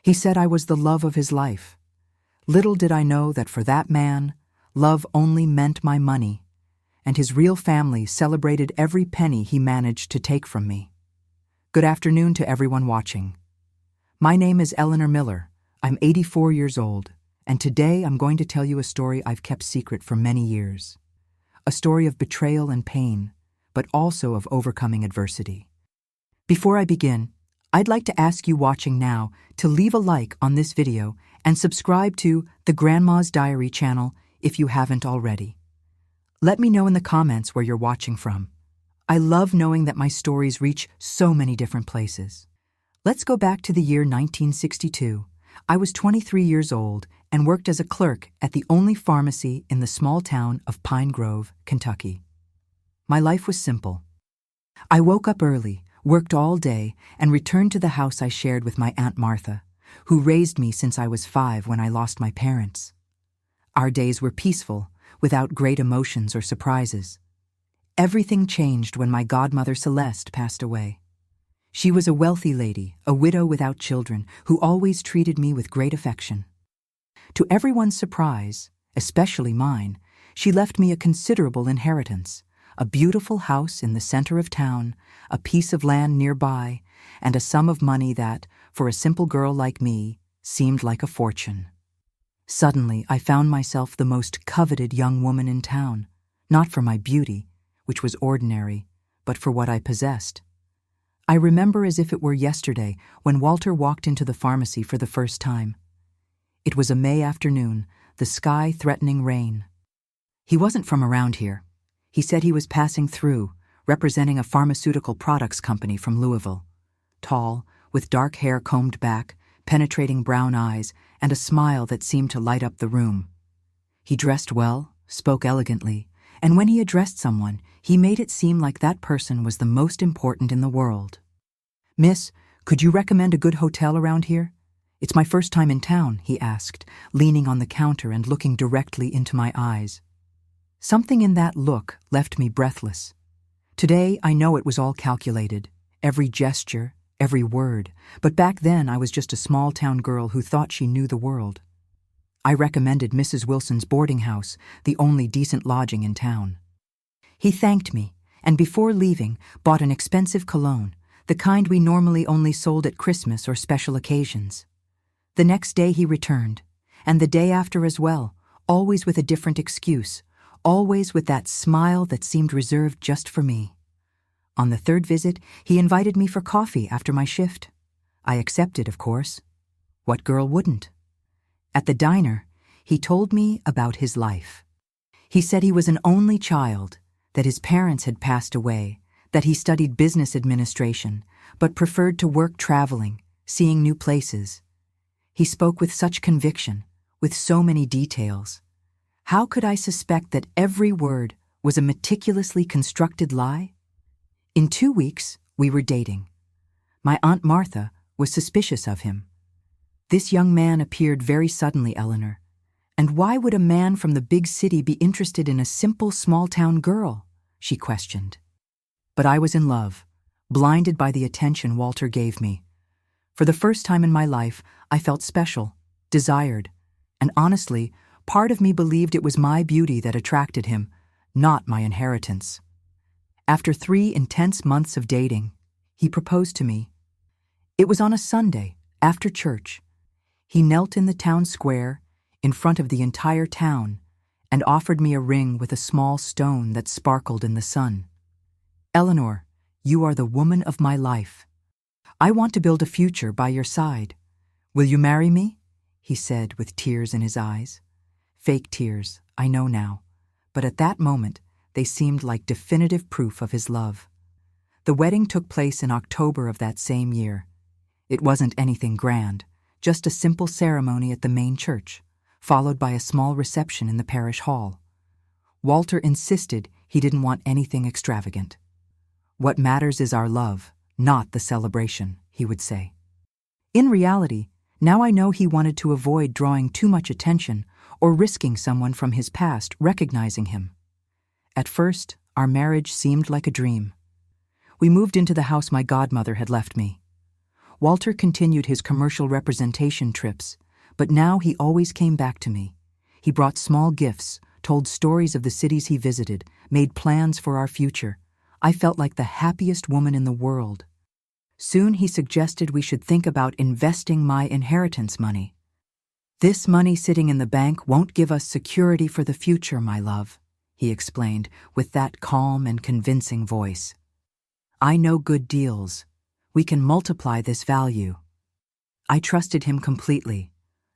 He said I was the love of his life. Little did I know that for that man, love only meant my money, and his real family celebrated every penny he managed to take from me. Good afternoon to everyone watching. My name is Eleanor Miller. I'm 84 years old, and today I'm going to tell you a story I've kept secret for many years. A story of betrayal and pain, but also of overcoming adversity. Before I begin, I'd like to ask you watching now to leave a like on this video and subscribe to the Grandma's Diary channel if you haven't already. Let me know in the comments where you're watching from. I love knowing that my stories reach so many different places. Let's go back to the year 1962. I was 23 years old and worked as a clerk at the only pharmacy in the small town of Pine Grove, Kentucky. My life was simple. I woke up early, worked all day, and returned to the house I shared with my Aunt Martha, who raised me since I was 5 when I lost my parents. Our days were peaceful, without great emotions or surprises. Everything changed when my godmother Celeste passed away. She was a wealthy lady, a widow without children, who always treated me with great affection. To everyone's surprise, especially mine, she left me a considerable inheritance, a beautiful house in the center of town, a piece of land nearby, and a sum of money that, for a simple girl like me, seemed like a fortune. Suddenly, I found myself the most coveted young woman in town, not for my beauty, which was ordinary, but for what I possessed. I remember as if it were yesterday when Walter walked into the pharmacy for the first time. It was a May afternoon, the sky threatening rain. He wasn't from around here. He said he was passing through, representing a pharmaceutical products company from Louisville. Tall, with dark hair combed back, penetrating brown eyes, and a smile that seemed to light up the room. He dressed well, spoke elegantly, and when he addressed someone, he made it seem like that person was the most important in the world. "Miss, could you recommend a good hotel around here? It's my first time in town," he asked, leaning on the counter and looking directly into my eyes. Something in that look left me breathless. Today, I know it was all calculated, every gesture, every word, but back then I was just a small-town girl who thought she knew the world. I recommended Mrs. Wilson's boarding house, the only decent lodging in town. He thanked me, and before leaving, bought an expensive cologne, the kind we normally only sold at Christmas or special occasions. The next day he returned, and the day after as well, always with a different excuse, always with that smile that seemed reserved just for me. On the third visit, he invited me for coffee after my shift. I accepted, of course. What girl wouldn't? At the diner, he told me about his life. He said he was an only child, that his parents had passed away, that he studied business administration, but preferred to work traveling, seeing new places. He spoke with such conviction, with so many details. How could I suspect that every word was a meticulously constructed lie? In 2 weeks, we were dating. My Aunt Martha was suspicious of him. This young man appeared very suddenly, Eleanor. And why would a man from the big city be interested in a simple small-town girl? She questioned. But I was in love, blinded by the attention Walter gave me. For the first time in my life, I felt special, desired, and honestly, part of me believed it was my beauty that attracted him, not my inheritance. After 3 intense months of dating, he proposed to me. It was on a Sunday, after church. He knelt in the town square, in front of the entire town, and offered me a ring with a small stone that sparkled in the sun. "Eleanor, you are the woman of my life. I want to build a future by your side. Will you marry me?" he said with tears in his eyes. Fake tears, I know now, but at that moment, they seemed like definitive proof of his love. The wedding took place in October of that same year. It wasn't anything grand, just a simple ceremony at the main church, followed by a small reception in the parish hall. Walter insisted he didn't want anything extravagant. "What matters is our love, not the celebration," he would say. In reality, now I know he wanted to avoid drawing too much attention or risking someone from his past recognizing him. At first, our marriage seemed like a dream. We moved into the house my godmother had left me. Walter continued his commercial representation trips, but now he always came back to me. He brought small gifts, told stories of the cities he visited, made plans for our future. I felt like the happiest woman in the world. Soon he suggested we should think about investing my inheritance money. "This money sitting in the bank won't give us security for the future, my love," he explained with that calm and convincing voice. "I know good deals. We can multiply this value." I trusted him completely.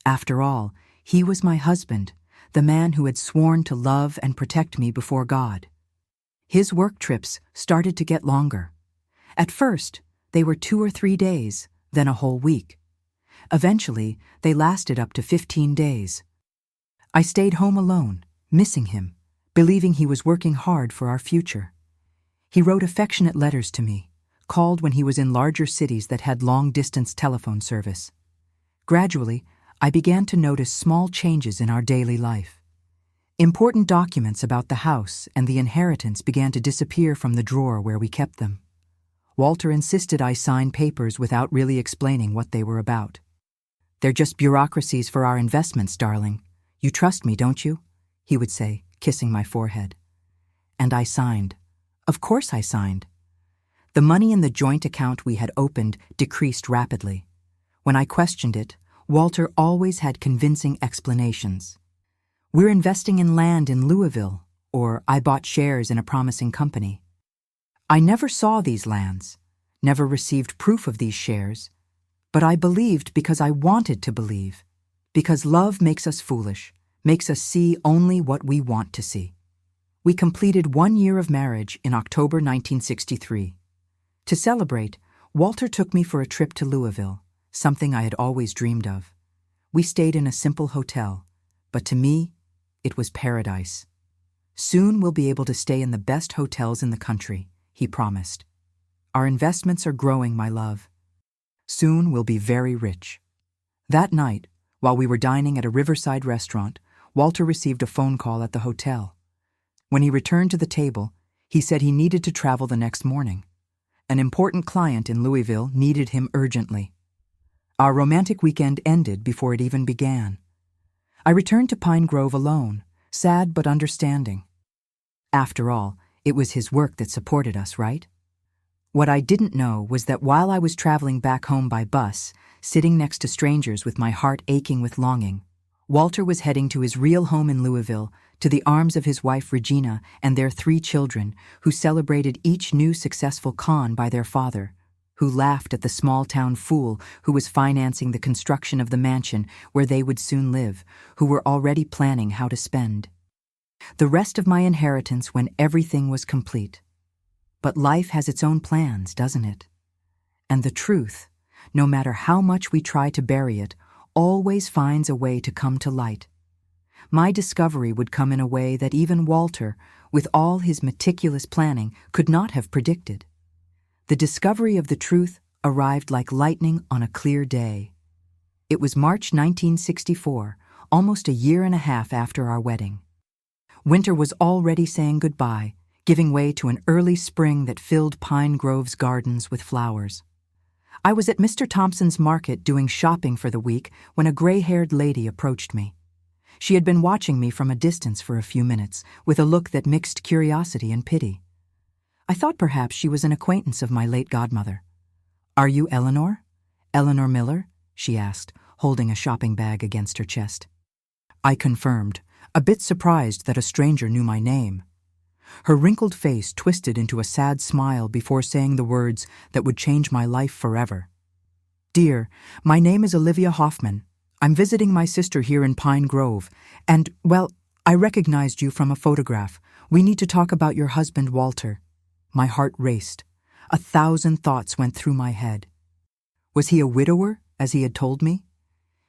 After all, he was my husband, the man who had sworn to love and protect me before God. His work trips started to get longer. At first, they were 2 or 3 days, then a whole week. Eventually, they lasted up to 15 days. I stayed home alone, missing him, believing he was working hard for our future. He wrote affectionate letters to me, called when he was in larger cities that had long-distance telephone service. Gradually, I began to notice small changes in our daily life. Important documents about the house and the inheritance began to disappear from the drawer where we kept them. Walter insisted I sign papers without really explaining what they were about. "They're just bureaucracies for our investments, darling. You trust me, don't you?" he would say, kissing my forehead. And I signed. Of course I signed. The money in the joint account we had opened decreased rapidly. When I questioned it, Walter always had convincing explanations. "We're investing in land in Louisville," or "I bought shares in a promising company." I never saw these lands, never received proof of these shares, but I believed because I wanted to believe, because love makes us foolish, makes us see only what we want to see. We completed 1 year of marriage in October 1963. To celebrate, Walter took me for a trip to Louisville, something I had always dreamed of. We stayed in a simple hotel, but to me, it was paradise. "Soon we'll be able to stay in the best hotels in the country," he promised. "Our investments are growing, my love. Soon we'll be very rich." That night, while we were dining at a riverside restaurant, Walter received a phone call at the hotel. When he returned to the table, he said he needed to travel the next morning. An important client in Louisville needed him urgently. Our romantic weekend ended before it even began. I returned to Pine Grove alone, sad but understanding. After all, it was his work that supported us, right? What I didn't know was that while I was traveling back home by bus, sitting next to strangers with my heart aching with longing, Walter was heading to his real home in Louisville, to the arms of his wife Regina and their 3 children, who celebrated each new successful con by their father, who laughed at the small-town fool who was financing the construction of the mansion where they would soon live, who were already planning how to spend the rest of my inheritance when everything was complete. But life has its own plans, doesn't it? And the truth, no matter how much we try to bury it, always finds a way to come to light. My discovery would come in a way that even Walter, with all his meticulous planning, could not have predicted. The discovery of the truth arrived like lightning on a clear day. It was March 1964, almost a year and a half after our wedding. Winter was already saying goodbye, giving way to an early spring that filled Pine Grove's gardens with flowers. I was at Mr. Thompson's market doing shopping for the week when a gray-haired lady approached me. She had been watching me from a distance for a few minutes, with a look that mixed curiosity and pity. I thought perhaps she was an acquaintance of my late godmother. "Are you Eleanor? Eleanor Miller?" she asked, holding a shopping bag against her chest. I confirmed, a bit surprised that a stranger knew my name. Her wrinkled face twisted into a sad smile before saying the words that would change my life forever. "Dear, my name is Olivia Hoffman. I'm visiting my sister here in Pine Grove, and, well, I recognized you from a photograph. We need to talk about your husband, Walter." My heart raced. 1,000 thoughts went through my head. Was he a widower, as he had told me?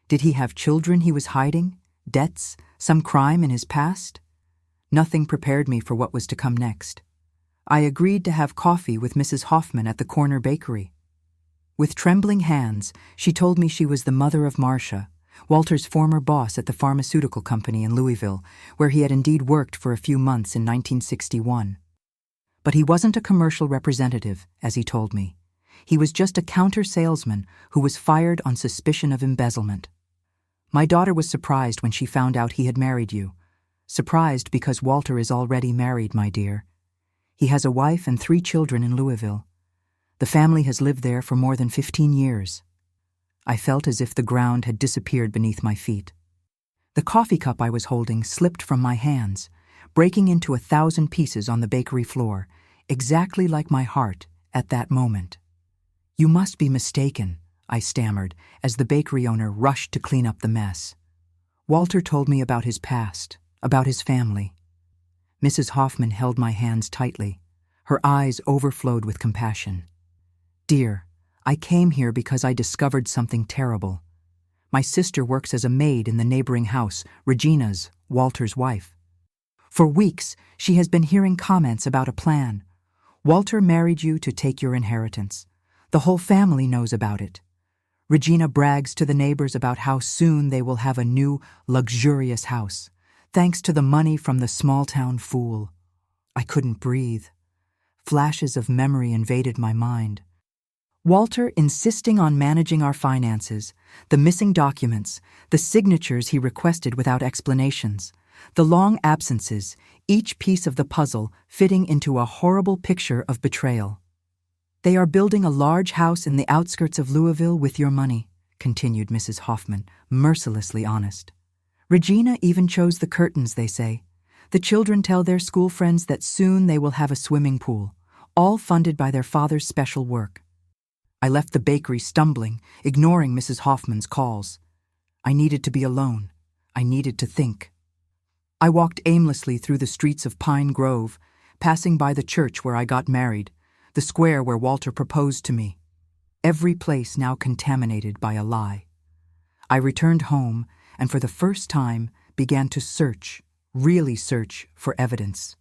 Did he have children he was hiding? Debts? Some crime in his past? Nothing prepared me for what was to come next. I agreed to have coffee with Mrs. Hoffman at the corner bakery. With trembling hands, she told me she was the mother of Marcia, Walter's former boss at the pharmaceutical company in Louisville, where he had indeed worked for a few months in 1961. But he wasn't a commercial representative, as he told me. He was just a counter salesman who was fired on suspicion of embezzlement. My daughter was surprised when she found out he had married you. Surprised because Walter is already married, my dear. He has a wife and 3 children in Louisville. The family has lived there for more than 15 years. I felt as if the ground had disappeared beneath my feet. The coffee cup I was holding slipped from my hands, breaking into 1,000 pieces on the bakery floor, exactly like my heart at that moment. "You must be mistaken," I stammered as the bakery owner rushed to clean up the mess. "Walter told me about his past, about his family." Mrs. Hoffman held my hands tightly. Her eyes overflowed with compassion. "Dear, I came here because I discovered something terrible. My sister works as a maid in the neighboring house, Regina's, Walter's wife. For weeks, she has been hearing comments about a plan. Walter married you to take your inheritance. The whole family knows about it. Regina brags to the neighbors about how soon they will have a new, luxurious house, thanks to the money from the small-town fool." I couldn't breathe. Flashes of memory invaded my mind. Walter insisting on managing our finances, the missing documents, the signatures he requested without explanations, the long absences, each piece of the puzzle fitting into a horrible picture of betrayal. "They are building a large house in the outskirts of Louisville with your money," continued Mrs. Hoffman, mercilessly honest. "Regina even chose the curtains, they say. The children tell their school friends that soon they will have a swimming pool, all funded by their father's special work." I left the bakery stumbling, ignoring Mrs. Hoffman's calls. I needed to be alone. I needed to think. I walked aimlessly through the streets of Pine Grove, passing by the church where I got married, the square where Walter proposed to me. Every place now contaminated by a lie. I returned home and for the first time began to search, really search, for evidence.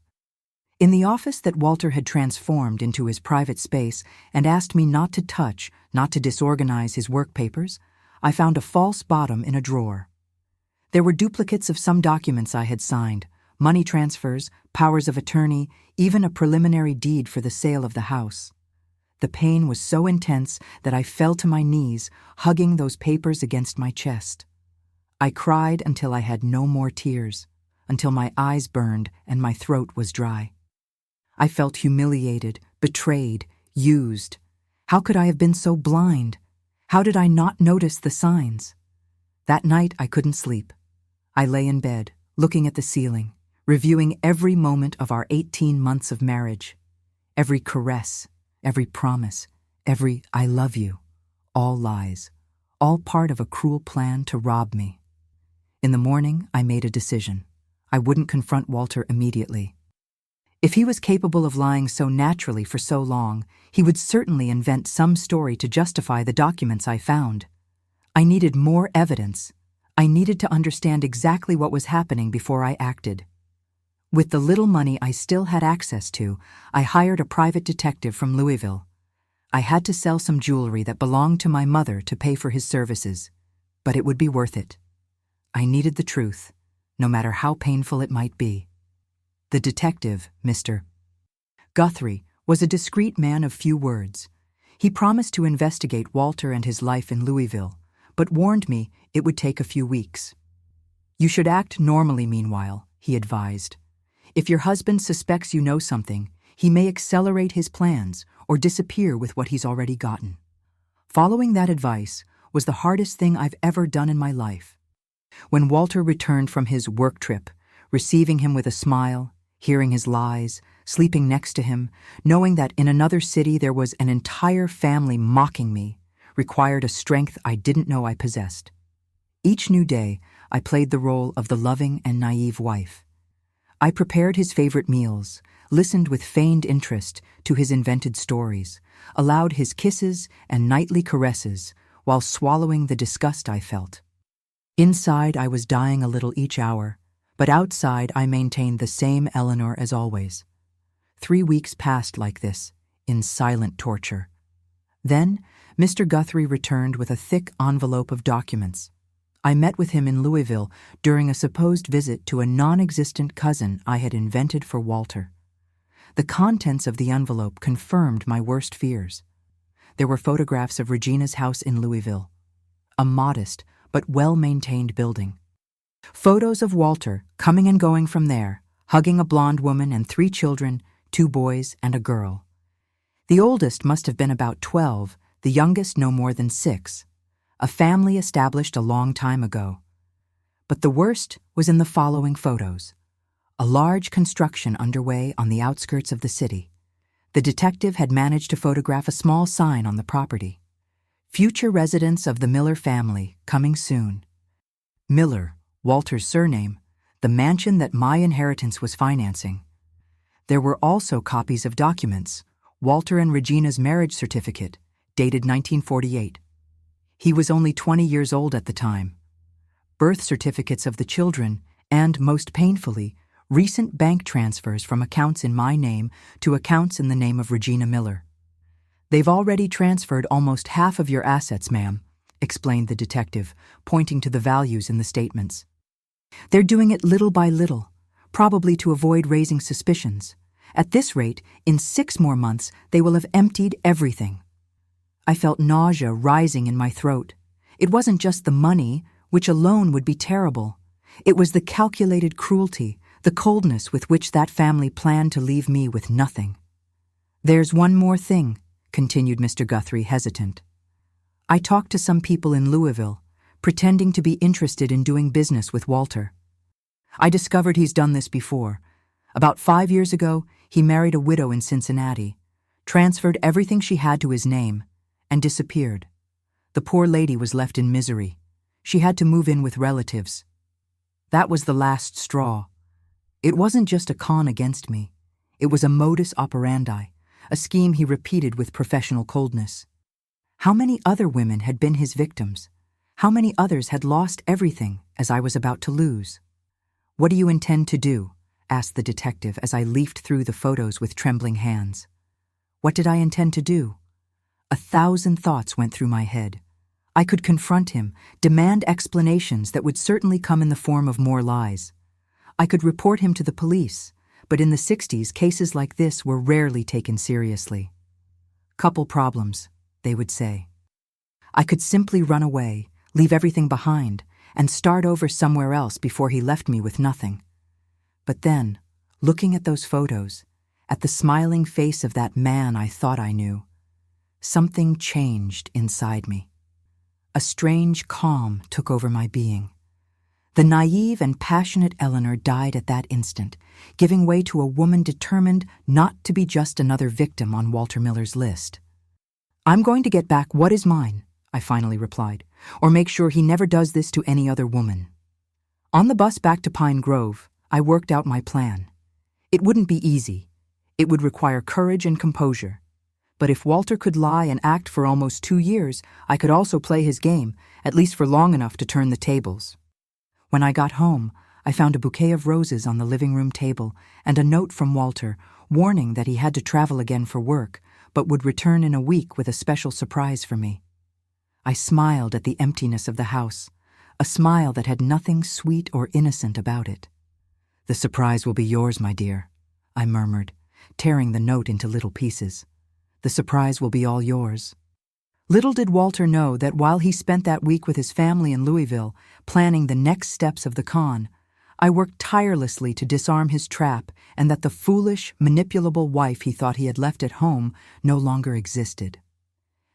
In the office that Walter had transformed into his private space and asked me not to touch, not to disorganize his work papers, I found a false bottom in a drawer. There were duplicates of some documents I had signed, money transfers, powers of attorney, even a preliminary deed for the sale of the house. The pain was so intense that I fell to my knees, hugging those papers against my chest. I cried until I had no more tears, until my eyes burned and my throat was dry. I felt humiliated, betrayed, used. How could I have been so blind? How did I not notice the signs? That night I couldn't sleep. I lay in bed, looking at the ceiling, reviewing every moment of our 18 months of marriage. Every caress, every promise, every "I love you." All lies, all part of a cruel plan to rob me. In the morning, I made a decision. I wouldn't confront Walter immediately. If he was capable of lying so naturally for so long, he would certainly invent some story to justify the documents I found. I needed more evidence. I needed to understand exactly what was happening before I acted. With the little money I still had access to, I hired a private detective from Louisville. I had to sell some jewelry that belonged to my mother to pay for his services, but it would be worth it. I needed the truth, no matter how painful it might be. The detective, Mr. Guthrie, was a discreet man of few words. He promised to investigate Walter and his life in Louisville, but warned me it would take a few weeks. "You should act normally meanwhile," he advised. "If your husband suspects you know something, he may accelerate his plans or disappear with what he's already gotten." Following that advice was the hardest thing I've ever done in my life. When Walter returned from his work trip, receiving him with a smile, hearing his lies, sleeping next to him, knowing that in another city there was an entire family mocking me, required a strength I didn't know I possessed. Each new day, I played the role of the loving and naive wife. I prepared his favorite meals, listened with feigned interest to his invented stories, allowed his kisses and nightly caresses while swallowing the disgust I felt. Inside, I was dying a little each hour, but outside I maintained the same Eleanor as always. 3 weeks passed like this, in silent torture. Then, Mr. Guthrie returned with a thick envelope of documents. I met with him in Louisville during a supposed visit to a non-existent cousin I had invented for Walter. The contents of the envelope confirmed my worst fears. There were photographs of Regina's house in Louisville, a modest but well-maintained building. Photos of Walter coming and going from there, hugging a blonde woman and 3 children, 2 boys and a girl. The oldest must have been about 12, the youngest no more than 6. A family established a long time ago. But the worst was in the following photos. A large construction underway on the outskirts of the city. The detective had managed to photograph a small sign on the property. Future residents of the Miller family, coming soon. Miller, Walter's surname, the mansion that my inheritance was financing. There were also copies of documents, Walter and Regina's marriage certificate, dated 1948. He was only 20 years old at the time. Birth certificates of the children, and, most painfully, recent bank transfers from accounts in my name to accounts in the name of Regina Miller. "They've already transferred almost half of your assets, ma'am," explained the detective, pointing to the values in the statements. "They're doing it little by little, probably to avoid raising suspicions. At this rate, in 6 more months, they will have emptied everything." I felt nausea rising in my throat. It wasn't just the money, which alone would be terrible. It was the calculated cruelty, the coldness with which that family planned to leave me with nothing. "There's one more thing," continued Mr. Guthrie, hesitant. "I talked to some people in Louisville, pretending to be interested in doing business with Walter. I discovered he's done this before. About 5 years ago, he married a widow in Cincinnati, transferred everything she had to his name, and disappeared. The poor lady was left in misery. She had to move in with relatives. That was the last straw. It wasn't just a con against me. It was a modus operandi, a scheme he repeated with professional coldness. How many other women had been his victims? How many others had lost everything, as I was about to lose? "What do you intend to do?" asked the detective as I leafed through the photos with trembling hands. What did I intend to do? 1,000 thoughts went through my head. I could confront him, demand explanations that would certainly come in the form of more lies. I could report him to the police, but in the 60s, cases like this were rarely taken seriously. "Couple problems," they would say. I could simply run away, leave everything behind, and start over somewhere else before he left me with nothing. But then, looking at those photos, at the smiling face of that man I thought I knew, something changed inside me. A strange calm took over my being. The naive and passionate Eleanor died at that instant, giving way to a woman determined not to be just another victim on Walter Miller's list. "I'm going to get back what is mine," I finally replied, "or make sure he never does this to any other woman." On the bus back to Pine Grove, I worked out my plan. It wouldn't be easy. It would require courage and composure. But if Walter could lie and act for almost 2 years, I could also play his game, at least for long enough to turn the tables. When I got home, I found a bouquet of roses on the living room table and a note from Walter warning that he had to travel again for work, but would return in a week with a special surprise for me. I smiled at the emptiness of the house, a smile that had nothing sweet or innocent about it. "The surprise will be yours, my dear," I murmured, tearing the note into little pieces. "The surprise will be all yours." Little did Walter know that while he spent that week with his family in Louisville, planning the next steps of the con, I worked tirelessly to disarm his trap and that the foolish, manipulable wife he thought he had left at home no longer existed.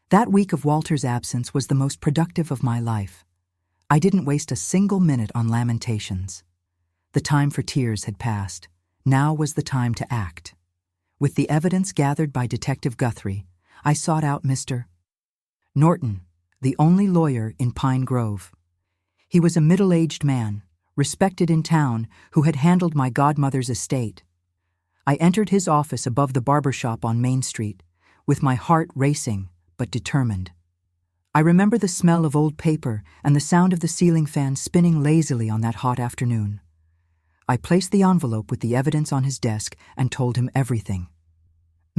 That week of Walter's absence was the most productive of my life. I didn't waste a single minute on lamentations. The time for tears had passed. Now was the time to act. With the evidence gathered by Detective Guthrie, I sought out Mr. Norton, the only lawyer in Pine Grove. He was a middle-aged man, respected in town, who had handled my godmother's estate. I entered his office above the barber shop on Main Street, with my heart racing but determined. I remember the smell of old paper and the sound of the ceiling fan spinning lazily on that hot afternoon. I placed the envelope with the evidence on his desk and told him everything.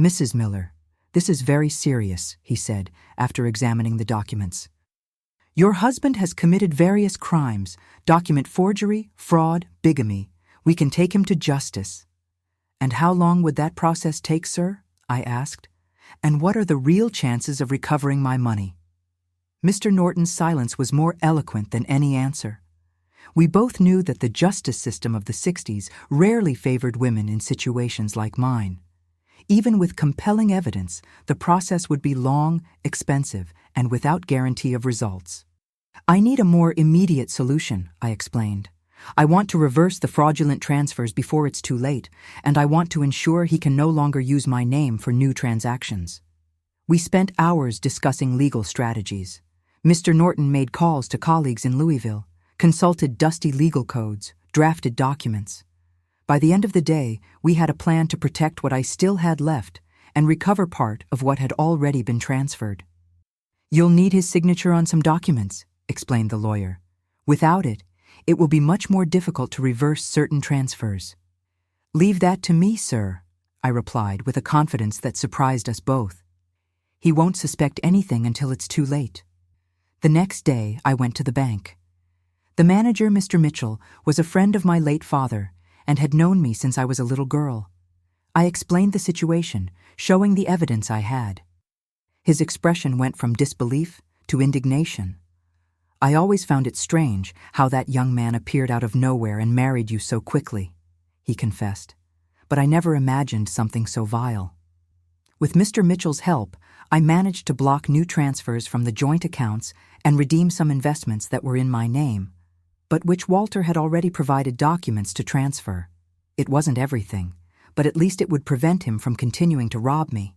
"Mrs. Miller, this is very serious," he said, after examining the documents. "Your husband has committed various crimes, document forgery, fraud, bigamy. We can take him to justice." "And how long would that process take, sir?" I asked. And what are the real chances of recovering my money? Mr. Norton's silence was more eloquent than any answer. We both knew that the justice system of the 60s rarely favored women in situations like mine. Even with compelling evidence, the process would be long, expensive, and without guarantee of results. I need a more immediate solution, I explained. I want to reverse the fraudulent transfers before it's too late, and I want to ensure he can no longer use my name for new transactions. We spent hours discussing legal strategies. Mr. Norton made calls to colleagues in Louisville, consulted dusty legal codes, drafted documents. By the end of the day, we had a plan to protect what I still had left and recover part of what had already been transferred. "You'll need his signature on some documents," explained the lawyer. "Without it, it will be much more difficult to reverse certain transfers." "Leave that to me, sir," I replied with a confidence that surprised us both. "He won't suspect anything until it's too late." The next day, I went to the bank. The manager, Mr. Mitchell, was a friend of my late father and had known me since I was a little girl. I explained the situation, showing the evidence I had. His expression went from disbelief to indignation. "I always found it strange how that young man appeared out of nowhere and married you so quickly," he confessed, "but I never imagined something so vile." With Mr. Mitchell's help, I managed to block new transfers from the joint accounts and redeem some investments that were in my name, but which Walter had already provided documents to transfer. It wasn't everything, but at least it would prevent him from continuing to rob me.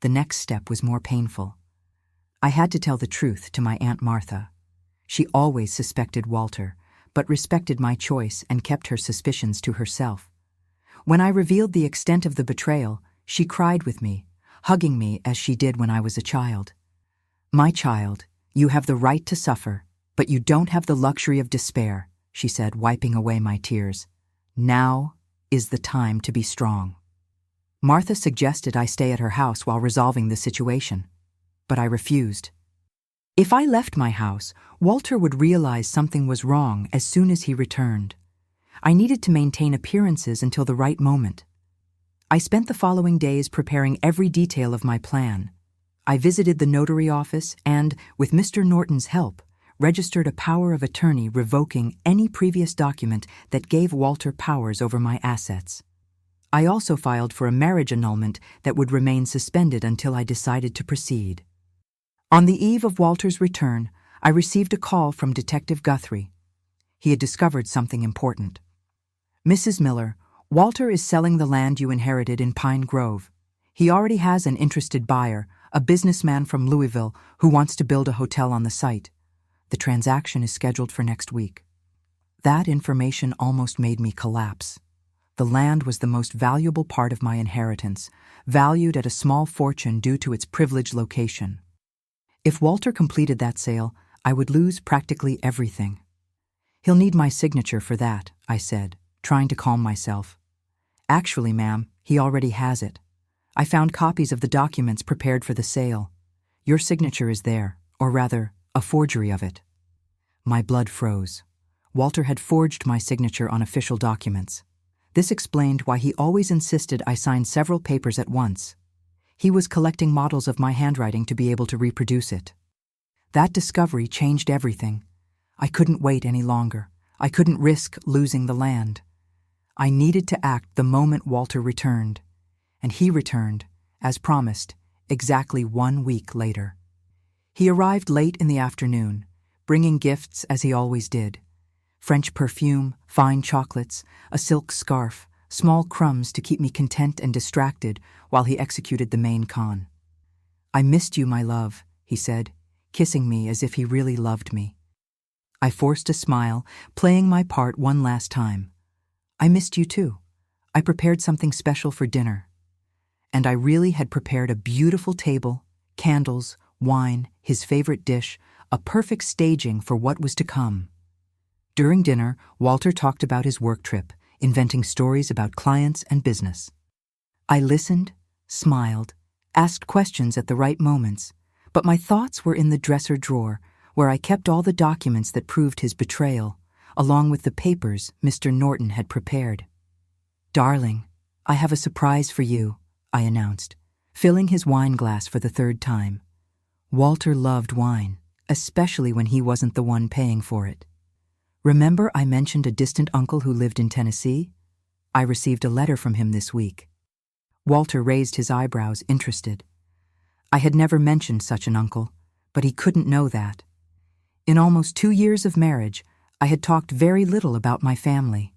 The next step was more painful. I had to tell the truth to my Aunt Martha. She always suspected Walter, but respected my choice and kept her suspicions to herself. When I revealed the extent of the betrayal, she cried with me, hugging me as she did when I was a child. "My child, you have the right to suffer, but you don't have the luxury of despair," she said, wiping away my tears. "Now is the time to be strong." Martha suggested I stay at her house while resolving the situation, but I refused. If I left my house, Walter would realize something was wrong as soon as he returned. I needed to maintain appearances until the right moment. I spent the following days preparing every detail of my plan. I visited the notary office and, with Mr. Norton's help, registered a power of attorney revoking any previous document that gave Walter powers over my assets. I also filed for a marriage annulment that would remain suspended until I decided to proceed. On the eve of Walter's return, I received a call from Detective Guthrie. He had discovered something important. "Mrs. Miller, Walter is selling the land you inherited in Pine Grove. He already has an interested buyer, a businessman from Louisville who wants to build a hotel on the site. The transaction is scheduled for next week." That information almost made me collapse. The land was the most valuable part of my inheritance, valued at a small fortune due to its privileged location. If Walter completed that sale, I would lose practically everything. "He'll need my signature for that," I said, trying to calm myself. "Actually, ma'am, he already has it. I found copies of the documents prepared for the sale. Your signature is there, or rather, a forgery of it." My blood froze. Walter had forged my signature on official documents. This explained why he always insisted I sign several papers at once. He was collecting models of my handwriting to be able to reproduce it. That discovery changed everything. I couldn't wait any longer. I couldn't risk losing the land. I needed to act the moment Walter returned. And he returned, as promised, exactly 1 week later. He arrived late in the afternoon, bringing gifts as he always did. French perfume, fine chocolates, a silk scarf, small crumbs to keep me content and distracted while he executed the main con. "I missed you, my love," he said, kissing me as if he really loved me. I forced a smile, playing my part one last time. "I missed you too. I prepared something special for dinner." And I really had prepared a beautiful table, candles, wine, his favorite dish, a perfect staging for what was to come. During dinner, Walter talked about his work trip, inventing stories about clients and business. I listened, smiled, asked questions at the right moments, but my thoughts were in the dresser drawer, where I kept all the documents that proved his betrayal, along with the papers Mr. Norton had prepared. "Darling, I have a surprise for you," I announced, filling his wine glass for the third time. Walter loved wine, especially when he wasn't the one paying for it. Remember I mentioned a distant uncle who lived in Tennessee? I received a letter from him this week. Walter raised his eyebrows, interested. I had never mentioned such an uncle, but he couldn't know that. In almost 2 years of marriage, I had talked very little about my family.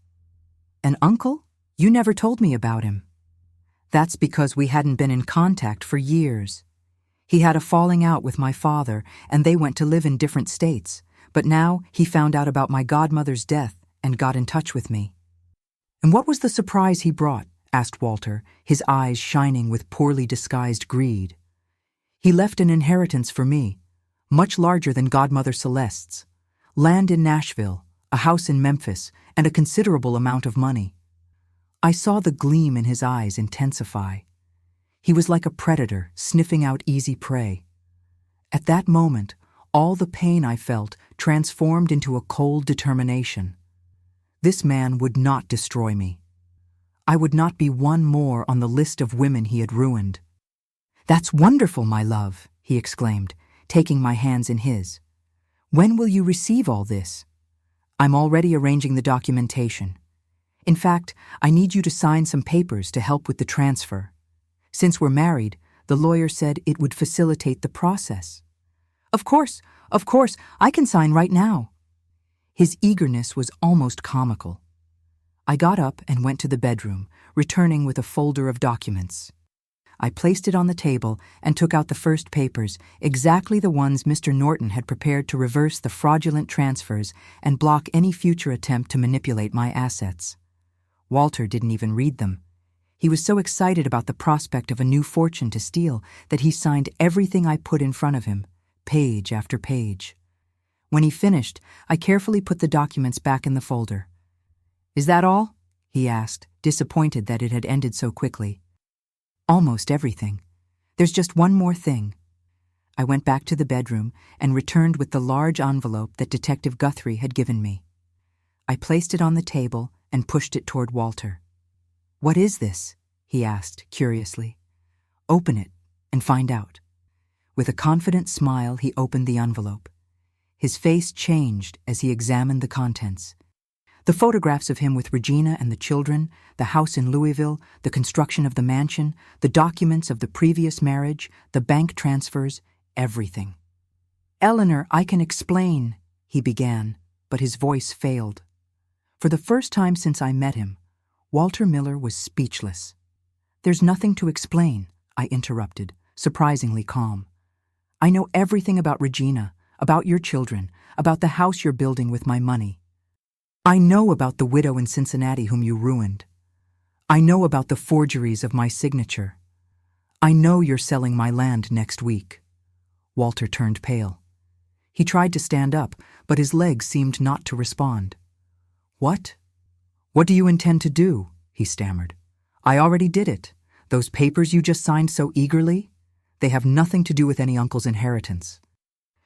An uncle? You never told me about him. That's because we hadn't been in contact for years. He had a falling out with my father, and they went to live in different states, but now he found out about my godmother's death and got in touch with me. And what was the surprise he brought? Asked Walter, his eyes shining with poorly disguised greed. He left an inheritance for me, much larger than Godmother Celeste's. Land in Nashville, a house in Memphis, and a considerable amount of money. I saw the gleam in his eyes intensify. He was like a predator sniffing out easy prey. At that moment, all the pain I felt transformed into a cold determination. This man would not destroy me. I would not be one more on the list of women he had ruined. "That's wonderful, my love," he exclaimed, taking my hands in his. "When will you receive all this?" "I'm already arranging the documentation. In fact, I need you to sign some papers to help with the transfer. Since we're married, the lawyer said it would facilitate the process." Of course, I can sign right now." His eagerness was almost comical. I got up and went to the bedroom, returning with a folder of documents. I placed it on the table and took out the first papers, exactly the ones Mr. Norton had prepared to reverse the fraudulent transfers and block any future attempt to manipulate my assets. Walter didn't even read them. He was so excited about the prospect of a new fortune to steal that he signed everything I put in front of him, page after page. When he finished, I carefully put the documents back in the folder. "Is that all?" he asked, disappointed that it had ended so quickly. "Almost everything. There's just one more thing." I went back to the bedroom and returned with the large envelope that Detective Guthrie had given me. I placed it on the table and pushed it toward Walter. "What is this?" he asked, curiously. "Open it and find out." With a confident smile, he opened the envelope. His face changed as he examined the contents. The photographs of him with Regina and the children, the house in Louisville, the construction of the mansion, the documents of the previous marriage, the bank transfers, everything. "Eleanor, I can explain," he began, but his voice failed. For the first time since I met him, Walter Miller was speechless. "There's nothing to explain," I interrupted, surprisingly calm. "I know everything about Regina, about your children, about the house you're building with my money. I know about the widow in Cincinnati whom you ruined. I know about the forgeries of my signature. I know you're selling my land next week." Walter turned pale. He tried to stand up, but his legs seemed not to respond. "What? What do you intend to do?" he stammered. "I already did it. Those papers you just signed so eagerly, they have nothing to do with any uncle's inheritance.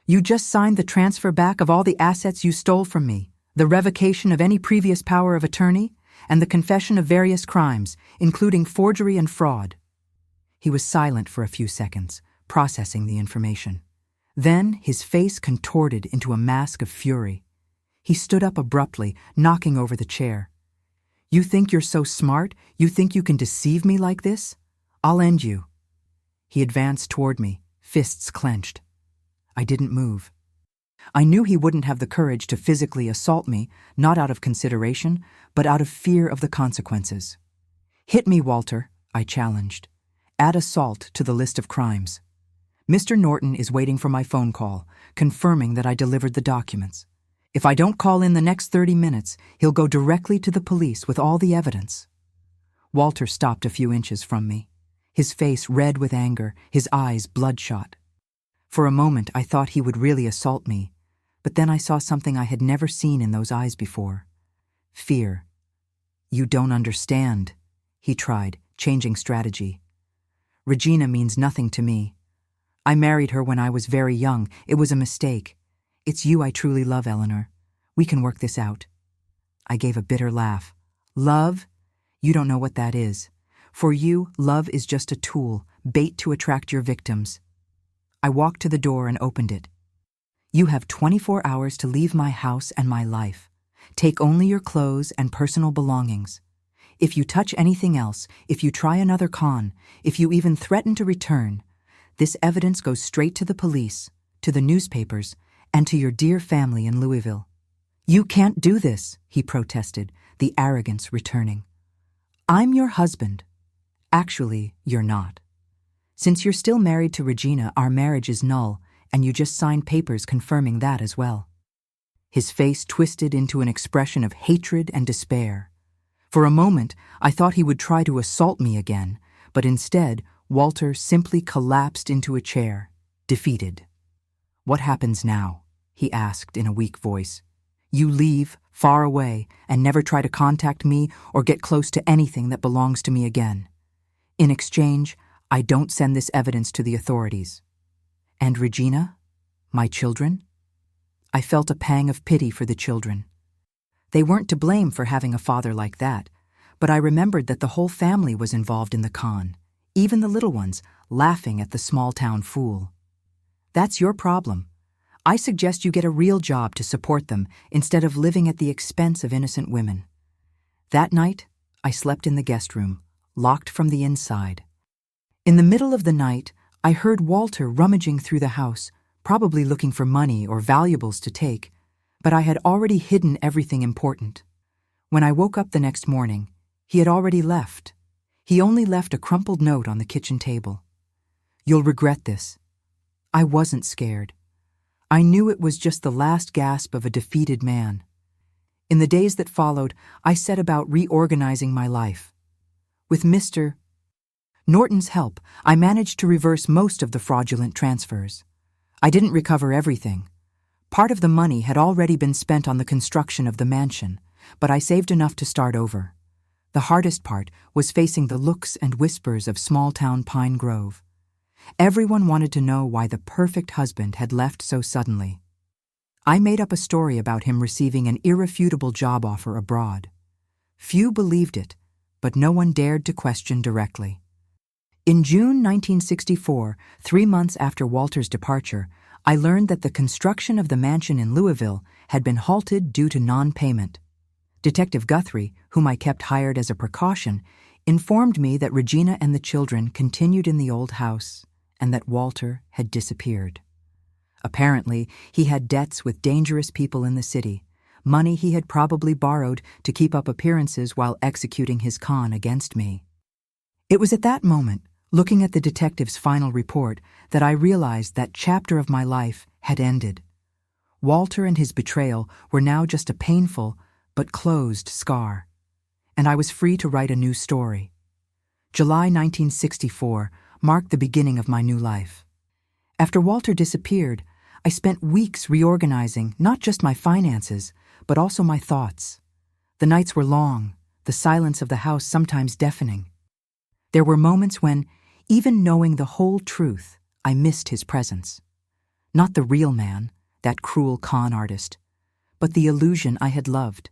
You just signed the transfer back of all the assets you stole from me, the revocation of any previous power of attorney, and the confession of various crimes, including forgery and fraud." He was silent for a few seconds, processing the information. Then his face contorted into a mask of fury. He stood up abruptly, knocking over the chair. "You think you're so smart? You think you can deceive me like this? I'll end you." He advanced toward me, fists clenched. I didn't move. I knew he wouldn't have the courage to physically assault me, not out of consideration, but out of fear of the consequences. "Hit me, Walter," I challenged. "Add assault to the list of crimes. Mr. Norton is waiting for my phone call, confirming that I delivered the documents. If I don't call in the next 30 minutes, he'll go directly to the police with all the evidence." Walter stopped a few inches from me, his face red with anger, his eyes bloodshot. For a moment, I thought he would really assault me, but then I saw something I had never seen in those eyes before. Fear. "You don't understand," he tried, changing strategy. "Regina means nothing to me. I married her when I was very young. It was a mistake. It's you I truly love, Eleanor. We can work this out." I gave a bitter laugh. "Love? You don't know what that is. For you, love is just a tool, bait to attract your victims. I walked to the door and opened it. You have 24 hours to leave my house and my life. Take only your clothes and personal belongings. If you touch anything else, if you try another con, if you even threaten to return, this evidence goes straight to the police, to the newspapers, and to your dear family in Louisville. You can't do this, he protested, the arrogance returning. I'm your husband. Actually, you're not. Since you're still married to Regina, our marriage is null, and you just signed papers confirming that as well. His face twisted into an expression of hatred and despair. For a moment, I thought he would try to assault me again, but instead, Walter simply collapsed into a chair, defeated. What happens now? He asked in a weak voice. You leave, far away, and never try to contact me or get close to anything that belongs to me again. In exchange, I don't send this evidence to the authorities. And Regina? My children? I felt a pang of pity for the children. They weren't to blame for having a father like that, but I remembered that the whole family was involved in the con, even the little ones, laughing at the small-town fool. That's your problem. I suggest you get a real job to support them instead of living at the expense of innocent women. That night, I slept in the guest room, locked from the inside. In the middle of the night, I heard Walter rummaging through the house, probably looking for money or valuables to take, but I had already hidden everything important. When I woke up the next morning, he had already left. He only left a crumpled note on the kitchen table. You'll regret this. I wasn't scared. I knew it was just the last gasp of a defeated man. In the days that followed, I set about reorganizing my life. With Mr. Norton's help, I managed to reverse most of the fraudulent transfers. I didn't recover everything. Part of the money had already been spent on the construction of the mansion, but I saved enough to start over. The hardest part was facing the looks and whispers of small-town Pine Grove. Everyone wanted to know why the perfect husband had left so suddenly. I made up a story about him receiving an irrefutable job offer abroad. Few believed it, but no one dared to question directly. In June 1964, 3 months after Walter's departure, I learned that the construction of the mansion in Louisville had been halted due to non-payment. Detective Guthrie, whom I kept hired as a precaution, informed me that Regina and the children continued in the old house and that Walter had disappeared. Apparently, he had debts with dangerous people in the city, money he had probably borrowed to keep up appearances while executing his con against me. It was at that moment, looking at the detective's final report, that I realized that chapter of my life had ended. Walter and his betrayal were now just a painful but closed scar, and I was free to write a new story. July 1964 marked the beginning of my new life. After Walter disappeared, I spent weeks reorganizing not just my finances, but also my thoughts. The nights were long, the silence of the house sometimes deafening. There were moments when, even knowing the whole truth, I missed his presence. Not the real man, that cruel con artist, but the illusion I had loved,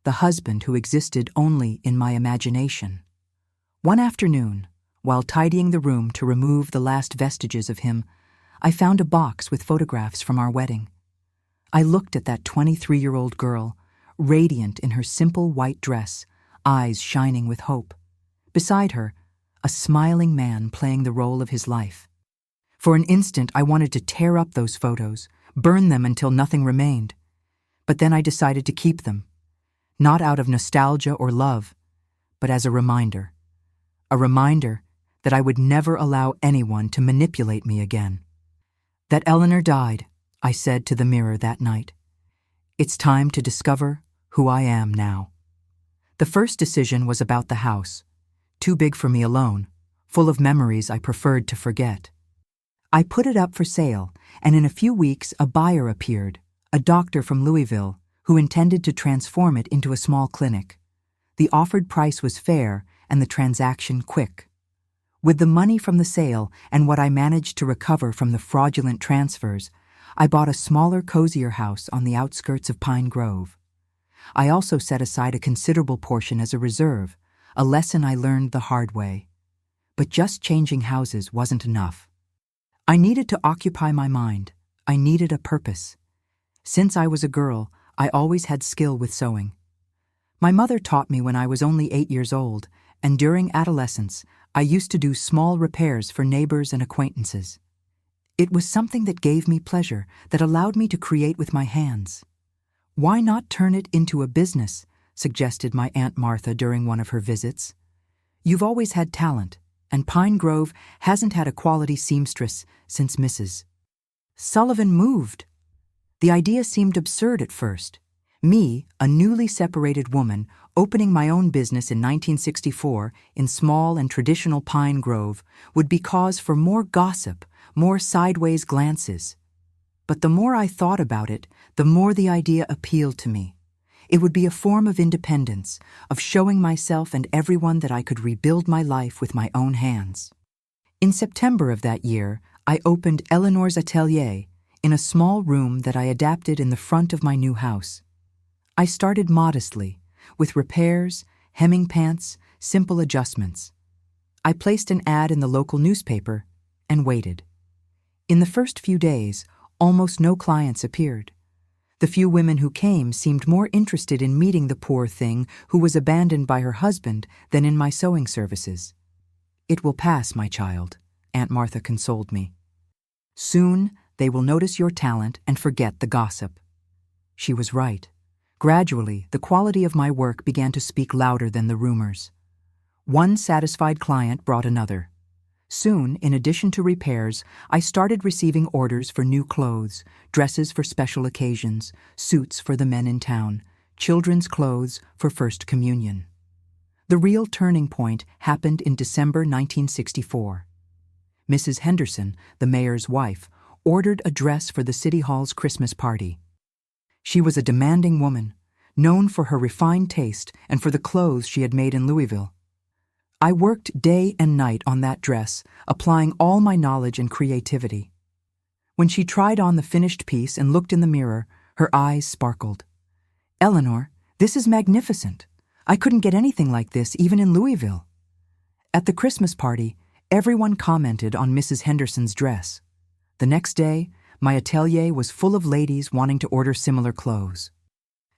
the husband who existed only in my imagination. One afternoon, while tidying the room to remove the last vestiges of him, I found a box with photographs from our wedding. I looked at that 23-year-old girl, radiant in her simple white dress, eyes shining with hope. Beside her, a smiling man playing the role of his life. For an instant, I wanted to tear up those photos, burn them until nothing remained. But then I decided to keep them, not out of nostalgia or love, but as a reminder that I would never allow anyone to manipulate me again. That Eleanor died, I said to the mirror that night. It's time to discover who I am now. The first decision was about the house, too big for me alone, full of memories I preferred to forget. I put it up for sale, and in a few weeks a buyer appeared, a doctor from Louisville, who intended to transform it into a small clinic. The offered price was fair and the transaction quick. With the money from the sale and what I managed to recover from the fraudulent transfers, I bought a smaller, cozier house on the outskirts of Pine Grove. I also set aside a considerable portion as a reserve, a lesson I learned the hard way. But just changing houses wasn't enough. I needed to occupy my mind. I needed a purpose. Since I was a girl, I always had skill with sewing. My mother taught me when I was only 8 years old, and during adolescence, I used to do small repairs for neighbors and acquaintances. It was something that gave me pleasure, that allowed me to create with my hands. "Why not turn it into a business?" suggested my Aunt Martha during one of her visits. "You've always had talent, and Pine Grove hasn't had a quality seamstress since Mrs. Sullivan moved." The idea seemed absurd at first. Me, a newly separated woman, opening my own business in 1964 in small and traditional Pine Grove would be cause for more gossip, more sideways glances. But the more I thought about it, the more the idea appealed to me. It would be a form of independence, of showing myself and everyone that I could rebuild my life with my own hands. In September of that year, I opened Eleanor's Atelier in a small room that I adapted in the front of my new house. I started modestly, with repairs, hemming pants, simple adjustments. I placed an ad in the local newspaper and waited. In the first few days, almost no clients appeared. The few women who came seemed more interested in meeting the poor thing who was abandoned by her husband than in my sewing services. "It will pass, my child," Aunt Martha consoled me. "Soon they will notice your talent and forget the gossip." She was right. Gradually, the quality of my work began to speak louder than the rumors. One satisfied client brought another. Soon, in addition to repairs, I started receiving orders for new clothes, dresses for special occasions, suits for the men in town, children's clothes for First Communion. The real turning point happened in December 1964. Mrs. Henderson, the mayor's wife, ordered a dress for the City Hall's Christmas party. She was a demanding woman, known for her refined taste and for the clothes she had made in Louisville. I worked day and night on that dress, applying all my knowledge and creativity. When she tried on the finished piece and looked in the mirror, her eyes sparkled. "Eleanor, this is magnificent. I couldn't get anything like this even in Louisville." At the Christmas party, everyone commented on Mrs. Henderson's dress. The next day, my atelier was full of ladies wanting to order similar clothes.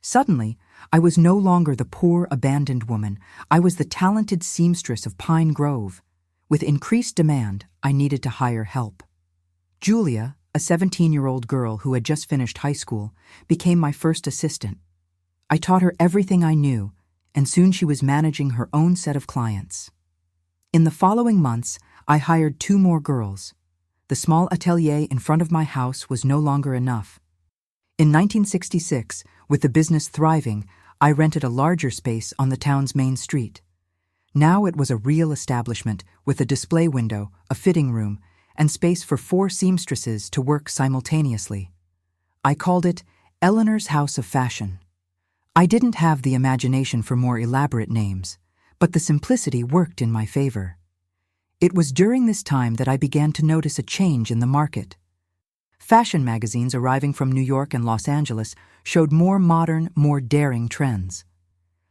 Suddenly, I was no longer the poor, abandoned woman. I was the talented seamstress of Pine Grove. With increased demand, I needed to hire help. Julia, a 17-year-old girl who had just finished high school, became my first assistant. I taught her everything I knew, and soon she was managing her own set of clients. In the following months, I hired 2 more girls. The small atelier in front of my house was no longer enough. In 1966, with the business thriving, I rented a larger space on the town's main street. Now it was a real establishment with a display window, a fitting room, and space for 4 seamstresses to work simultaneously. I called it Eleanor's House of Fashion. I didn't have the imagination for more elaborate names, but the simplicity worked in my favor. It was during this time that I began to notice a change in the market. Fashion magazines arriving from New York and Los Angeles showed more modern, more daring trends.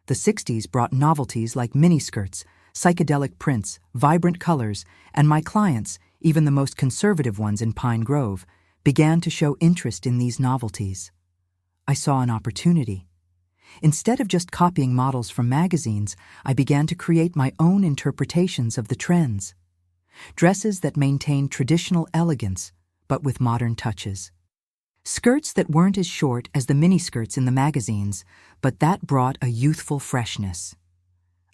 The 60s brought novelties like miniskirts, psychedelic prints, vibrant colors, and my clients, even the most conservative ones in Pine Grove, began to show interest in these novelties. I saw an opportunity. Instead of just copying models from magazines, I began to create my own interpretations of the trends. Dresses that maintained traditional elegance, but with modern touches. Skirts that weren't as short as the miniskirts in the magazines, but that brought a youthful freshness.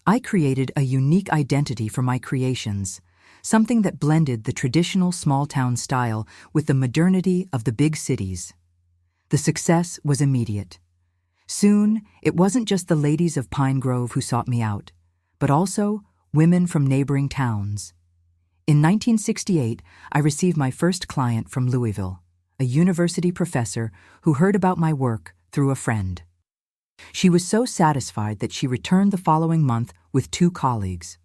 I created a unique identity for my creations, something that blended the traditional small-town style with the modernity of the big cities. The success was immediate. Soon, it wasn't just the ladies of Pine Grove who sought me out, but also women from neighboring towns. In 1968, I received my first client from Louisville, a university professor who heard about my work through a friend. She was so satisfied that she returned the following month with 2 colleagues.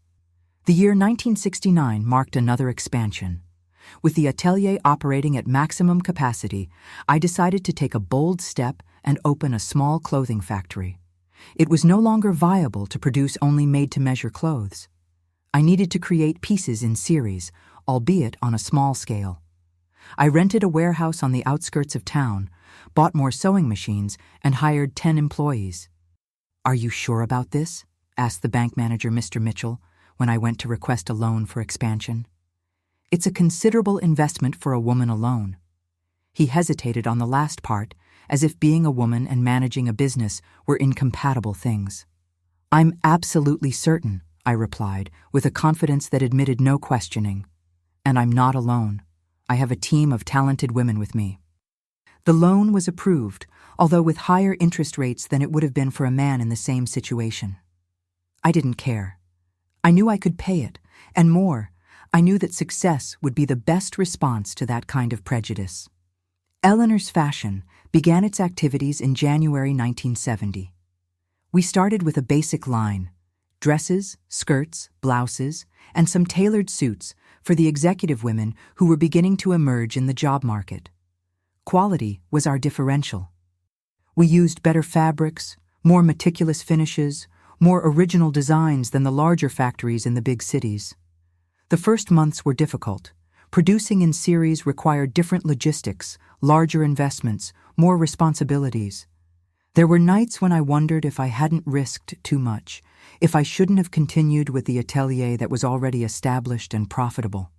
The year 1969 marked another expansion. With the atelier operating at maximum capacity, I decided to take a bold step and open a small clothing factory. It was no longer viable to produce only made-to-measure clothes. I needed to create pieces in series, albeit on a small scale. I rented a warehouse on the outskirts of town, bought more sewing machines, and hired 10 employees. "Are you sure about this?" asked the bank manager, Mr. Mitchell, when I went to request a loan for expansion. "It's a considerable investment for a woman alone." He hesitated on the last part, as if being a woman and managing a business were incompatible things. "I'm absolutely certain," I replied, with a confidence that admitted no questioning. "And I'm not alone. I have a team of talented women with me." The loan was approved, although with higher interest rates than it would have been for a man in the same situation. I didn't care. I knew I could pay it, and more, I knew that success would be the best response to that kind of prejudice. Eleanor's Fashion began its activities in January 1970. We started with a basic line: dresses, skirts, blouses, and some tailored suits for the executive women who were beginning to emerge in the job market. Quality was our differential. We used better fabrics, more meticulous finishes, more original designs than the larger factories in the big cities. The first months were difficult. Producing in series required different logistics, larger investments, more responsibilities. There were nights when I wondered if I hadn't risked too much, if I shouldn't have continued with the atelier that was already established and profitable.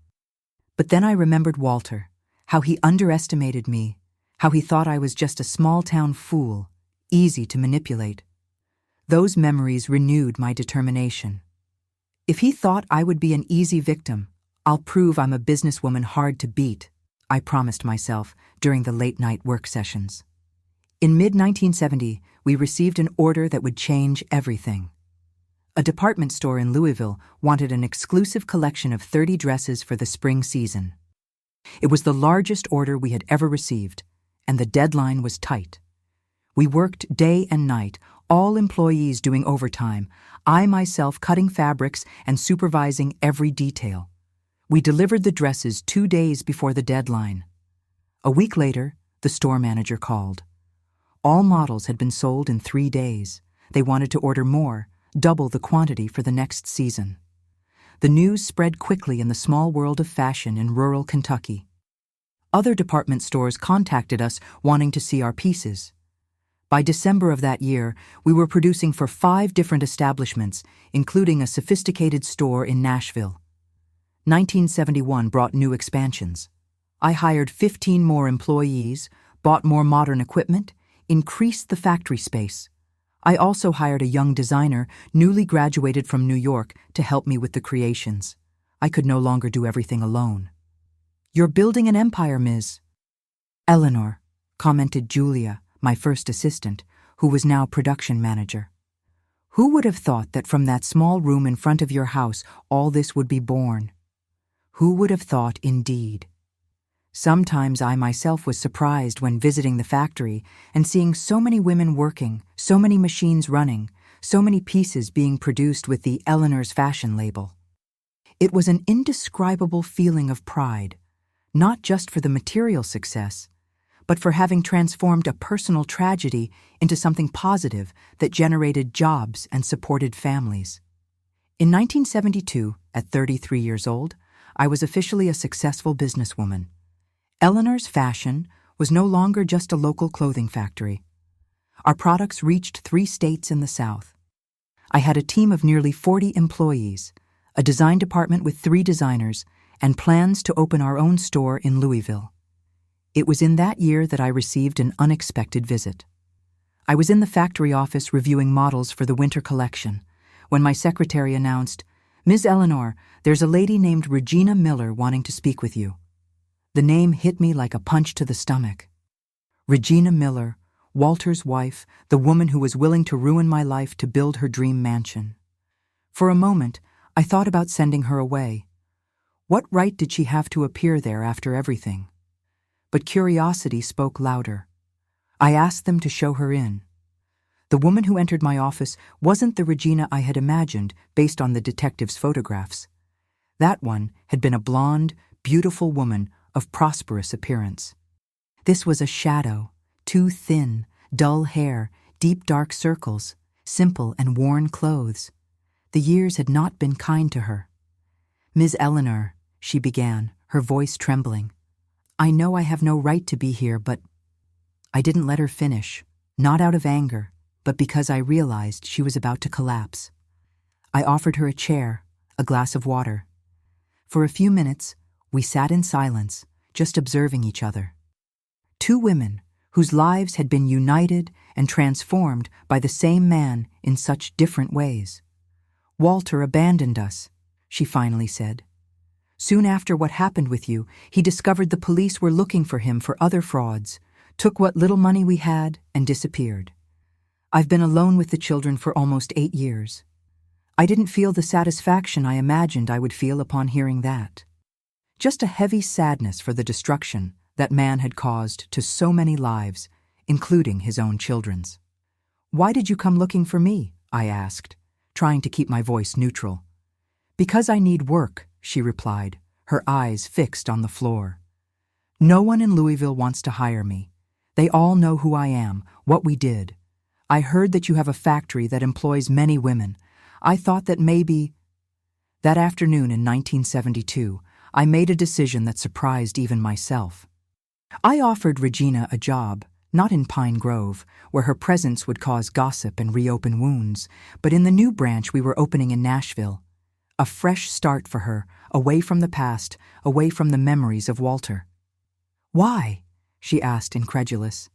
But then I remembered Walter, how he underestimated me, how he thought I was just a small-town fool, easy to manipulate. Those memories renewed my determination. If he thought I would be an easy victim, I'll prove I'm a businesswoman hard to beat, I promised myself during the late-night work sessions. In mid-1970, we received an order that would change everything. A department store in Louisville wanted an exclusive collection of 30 dresses for the spring season. It was the largest order we had ever received, and the deadline was tight. We worked day and night, all employees doing overtime, I myself cutting fabrics and supervising every detail. We delivered the dresses 2 days before the deadline. A week later, the store manager called. All models had been sold in 3 days. They wanted to order more, double the quantity for the next season. The news spread quickly in the small world of fashion in rural Kentucky. Other department stores contacted us wanting to see our pieces. By December of that year, we were producing for 5 different establishments, including a sophisticated store in Nashville. 1971 brought new expansions. I hired 15 more employees, bought more modern equipment, increased the factory space. I also hired a young designer, newly graduated from New York, to help me with the creations. I could no longer do everything alone. "You're building an empire, Ms. Eleanor," commented Julia, my first assistant, who was now production manager. "Who would have thought that from that small room in front of your house all this would be born? Who would have thought, indeed?" Sometimes I myself was surprised when visiting the factory and seeing so many women working, so many machines running, so many pieces being produced with the Eleanor's Fashion label. It was an indescribable feeling of pride, not just for the material success, but for having transformed a personal tragedy into something positive that generated jobs and supported families. In 1972, at 33 years old, I was officially a successful businesswoman. Eleanor's Fashion was no longer just a local clothing factory. Our products reached 3 states in the South. I had a team of nearly 40 employees, a design department with 3 designers, and plans to open our own store in Louisville. It was in that year that I received an unexpected visit. I was in the factory office reviewing models for the winter collection when my secretary announced, "Ms. Eleanor, there's a lady named Regina Miller wanting to speak with you." The name hit me like a punch to the stomach. Regina Miller, Walter's wife, the woman who was willing to ruin my life to build her dream mansion. For a moment, I thought about sending her away. What right did she have to appear there after everything? But curiosity spoke louder. I asked them to show her in. The woman who entered my office wasn't the Regina I had imagined based on the detective's photographs. That one had been a blonde, beautiful woman of prosperous appearance. This was a shadow, too thin, dull hair, deep dark circles, simple and worn clothes. The years had not been kind to her. Ms. Eleanor, she began, her voice trembling. I know I have no right to be here, but I didn't let her finish, not out of anger, but because I realized she was about to collapse. I offered her a chair, a glass of water. For a few minutes, we sat in silence, just observing each other. Two women whose lives had been united and transformed by the same man in such different ways. Walter abandoned us, she finally said. Soon after what happened with you, he discovered the police were looking for him for other frauds, took what little money we had, and disappeared. I've been alone with the children for almost 8 years. I didn't feel the satisfaction I imagined I would feel upon hearing that. Just a heavy sadness for the destruction that man had caused to so many lives, including his own children's. Why did you come looking for me? I asked, trying to keep my voice neutral. Because I need work, she replied, her eyes fixed on the floor. No one in Louisville wants to hire me. They all know who I am, what we did. I heard that you have a factory that employs many women. I thought that maybe... That afternoon in 1972, I made a decision that surprised even myself. I offered Regina a job, not in Pine Grove, where her presence would cause gossip and reopen wounds, but in the new branch we were opening in Nashville. A fresh start for her, away from the past, away from the memories of Walter. Why? She asked, incredulous.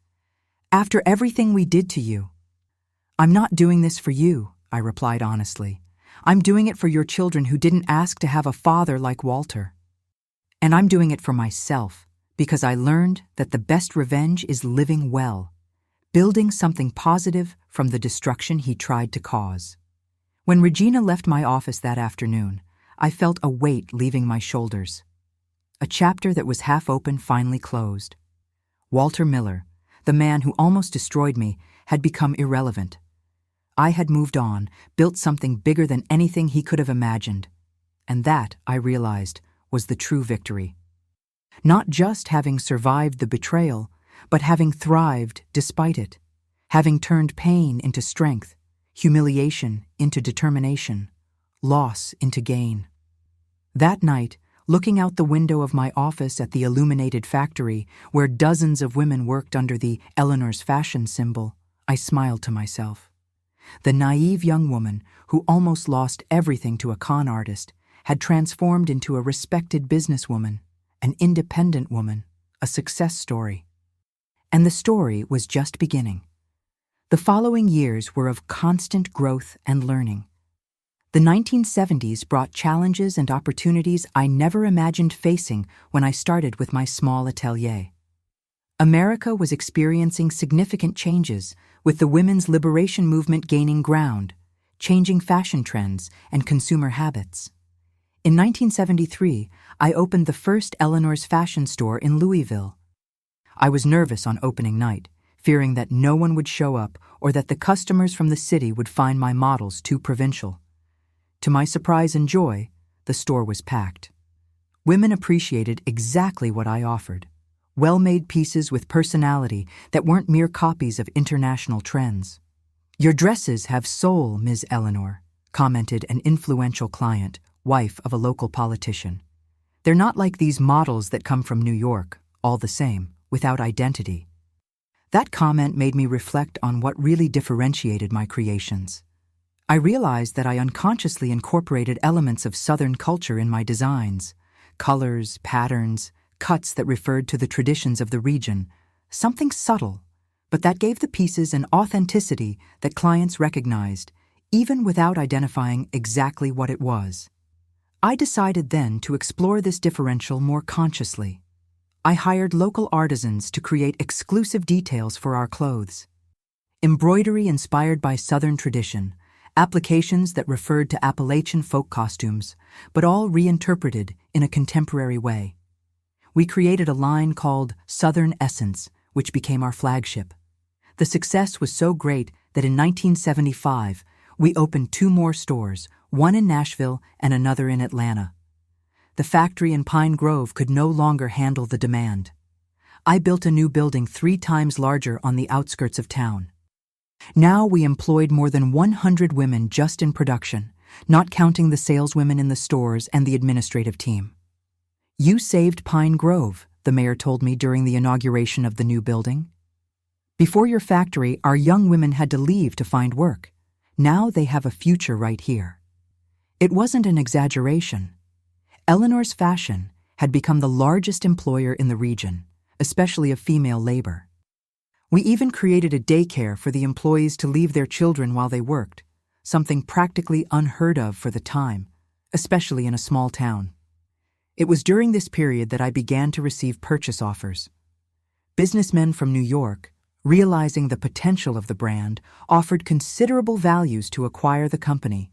After everything we did to you. I'm not doing this for you, I replied honestly. I'm doing it for your children who didn't ask to have a father like Walter. And I'm doing it for myself, because I learned that the best revenge is living well, building something positive from the destruction he tried to cause. When Regina left my office that afternoon, I felt a weight leaving my shoulders. A chapter that was half open finally closed. Walter Miller, the man who almost destroyed me, had become irrelevant. I had moved on, built something bigger than anything he could have imagined. And that, I realized, was the true victory. Not just having survived the betrayal, but having thrived despite it, having turned pain into strength, humiliation into determination, loss into gain. That night, looking out the window of my office at the illuminated factory where dozens of women worked under the Eleanor's fashion symbol, I smiled to myself. The naive young woman who almost lost everything to a con artist had transformed into a respected businesswoman, an independent woman, a success story. And the story was just beginning. The following years were of constant growth and learning. The 1970s brought challenges and opportunities I never imagined facing when I started with my small atelier. America was experiencing significant changes, with the women's liberation movement gaining ground, changing fashion trends and consumer habits. In 1973, I opened the first Eleanor's fashion store in Louisville. I was nervous on opening night, fearing that no one would show up or that the customers from the city would find my models too provincial. To my surprise and joy, the store was packed. Women appreciated exactly what I offered. Well-made pieces with personality that weren't mere copies of international trends. Your dresses have soul, Ms. Eleanor, commented an influential client, wife of a local politician. They're not like these models that come from New York, all the same, without identity. That comment made me reflect on what really differentiated my creations. I realized that I unconsciously incorporated elements of Southern culture in my designs, colors, patterns, cuts that referred to the traditions of the region, something subtle, but that gave the pieces an authenticity that clients recognized, even without identifying exactly what it was. I decided then to explore this differential more consciously. I hired local artisans to create exclusive details for our clothes. Embroidery inspired by Southern tradition, applications that referred to Appalachian folk costumes, but all reinterpreted in a contemporary way. We created a line called Southern Essence, which became our flagship. The success was so great that in 1975, we opened 2 more stores, one in Nashville and another in Atlanta. The factory in Pine Grove could no longer handle the demand. I built a new building 3 times larger on the outskirts of town. Now we employed more than 100 women just in production, not counting the saleswomen in the stores and the administrative team. "You saved Pine Grove," the mayor told me during the inauguration of the new building. "Before your factory, our young women had to leave to find work. Now they have a future right here." It wasn't an exaggeration. Eleanor's Fashion had become the largest employer in the region, especially of female labor. We even created a daycare for the employees to leave their children while they worked, something practically unheard of for the time, especially in a small town. It was during this period that I began to receive purchase offers. Businessmen from New York, realizing the potential of the brand, offered considerable values to acquire the company.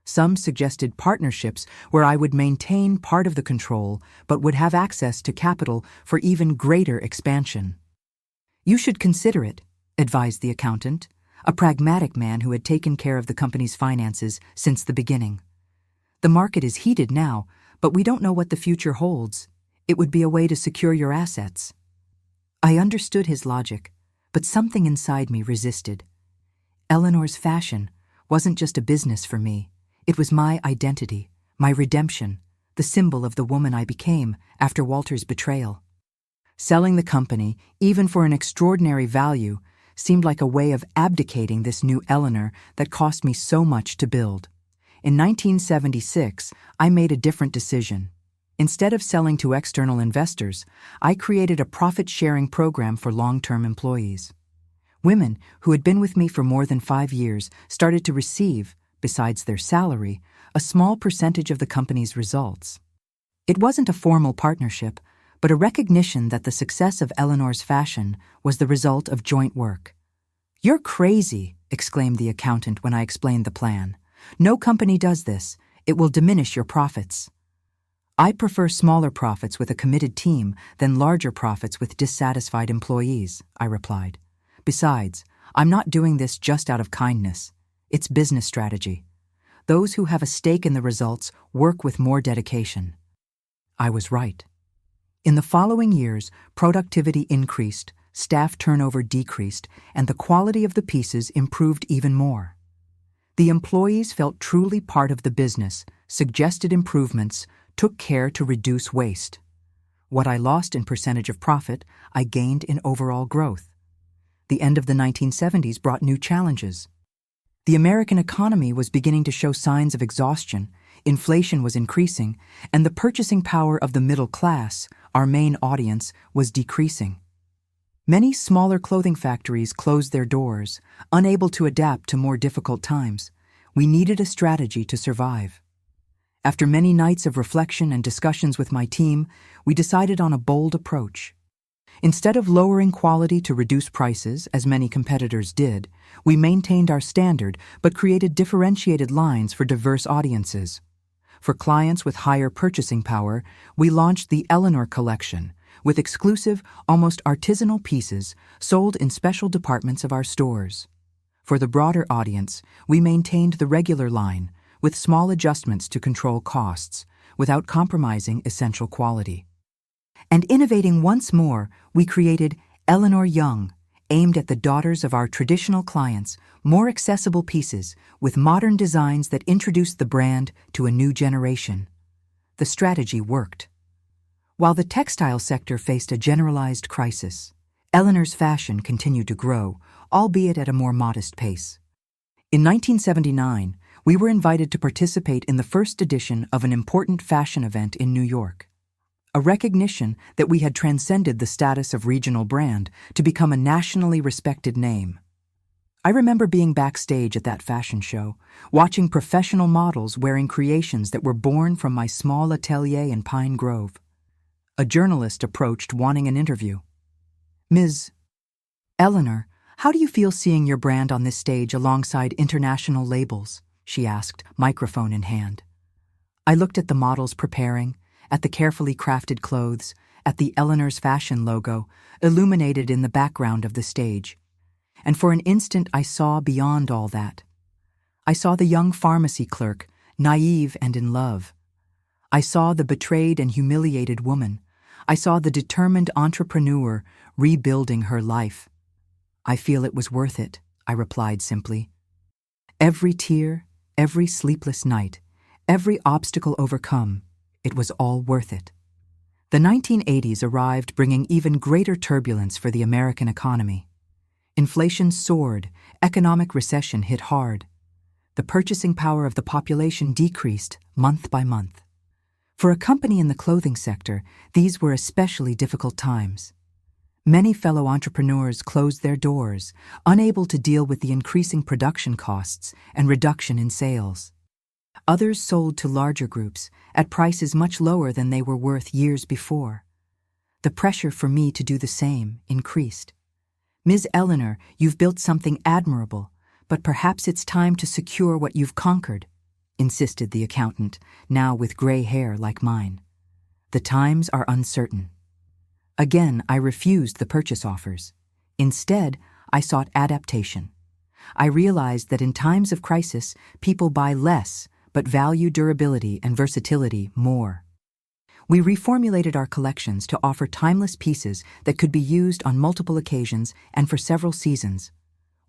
Some suggested partnerships where I would maintain part of the control but would have access to capital for even greater expansion. "You should consider it," advised the accountant, a pragmatic man who had taken care of the company's finances since the beginning. "The market is heated now, but we don't know what the future holds. It would be a way to secure your assets." I understood his logic, but something inside me resisted. Eleanor's Fashion wasn't just a business for me. It was my identity, my redemption, the symbol of the woman I became after Walter's betrayal. Selling the company, even for an extraordinary value, seemed like a way of abdicating this new Eleanor that cost me so much to build. In 1976, I made a different decision. Instead of selling to external investors, I created a profit-sharing program for long-term employees. Women who had been with me for more than 5 years started to receive, besides their salary, a small percentage of the company's results. It wasn't a formal partnership, but a recognition that the success of Eleanor's Fashion was the result of joint work. "You're crazy," exclaimed the accountant when I explained the plan. "No company does this. It will diminish your profits." "I prefer smaller profits with a committed team than larger profits with dissatisfied employees," I replied. "Besides, I'm not doing this just out of kindness. It's business strategy. Those who have a stake in the results work with more dedication." I was right. In the following years, productivity increased, staff turnover decreased, and the quality of the pieces improved even more. The employees felt truly part of the business, suggested improvements, took care to reduce waste. What I lost in percentage of profit, I gained in overall growth. The end of the 1970s brought new challenges. The American economy was beginning to show signs of exhaustion, inflation was increasing, and the purchasing power of the middle class, our main audience, was decreasing. Many smaller clothing factories closed their doors, unable to adapt to more difficult times. We needed a strategy to survive. After many nights of reflection and discussions with my team, we decided on a bold approach. Instead of lowering quality to reduce prices, as many competitors did, we maintained our standard but created differentiated lines for diverse audiences. For clients with higher purchasing power, we launched the Eleanor Collection, with exclusive, almost artisanal pieces sold in special departments of our stores. For the broader audience, we maintained the regular line, with small adjustments to control costs, without compromising essential quality. And innovating once more, we created Eleanor Young, aimed at the daughters of our traditional clients, more accessible pieces with modern designs that introduced the brand to a new generation. The strategy worked. While the textile sector faced a generalized crisis, Eleanor's Fashion continued to grow, albeit at a more modest pace. In 1979, we were invited to participate in the first edition of an important fashion event in New York. A recognition that we had transcended the status of regional brand to become a nationally respected name. I remember being backstage at that fashion show, watching professional models wearing creations that were born from my small atelier in Pine Grove. A journalist approached wanting an interview. "Ms. Eleanor, how do you feel seeing your brand on this stage alongside international labels?" she asked, microphone in hand. I looked at the models preparing, at the carefully crafted clothes, at the Eleanor's Fashion logo, illuminated in the background of the stage. And for an instant I saw beyond all that. I saw the young pharmacy clerk, naive and in love. I saw the betrayed and humiliated woman. I saw the determined entrepreneur rebuilding her life. "I feel it was worth it," I replied simply. Every tear, every sleepless night, every obstacle overcome, it was all worth it. The 1980s arrived bringing even greater turbulence for the American economy. Inflation soared, economic recession hit hard. The purchasing power of the population decreased month by month. For a company in the clothing sector, these were especially difficult times. Many fellow entrepreneurs closed their doors, unable to deal with the increasing production costs and reduction in sales. Others sold to larger groups at prices much lower than they were worth years before. The pressure for me to do the same increased. "Ms. Eleanor, you've built something admirable, but perhaps it's time to secure what you've conquered," insisted the accountant, now with gray hair like mine. "The times are uncertain." Again, I refused the purchase offers. Instead, I sought adaptation. I realized that in times of crisis, people buy less, but value durability and versatility more. We reformulated our collections to offer timeless pieces that could be used on multiple occasions and for several seasons.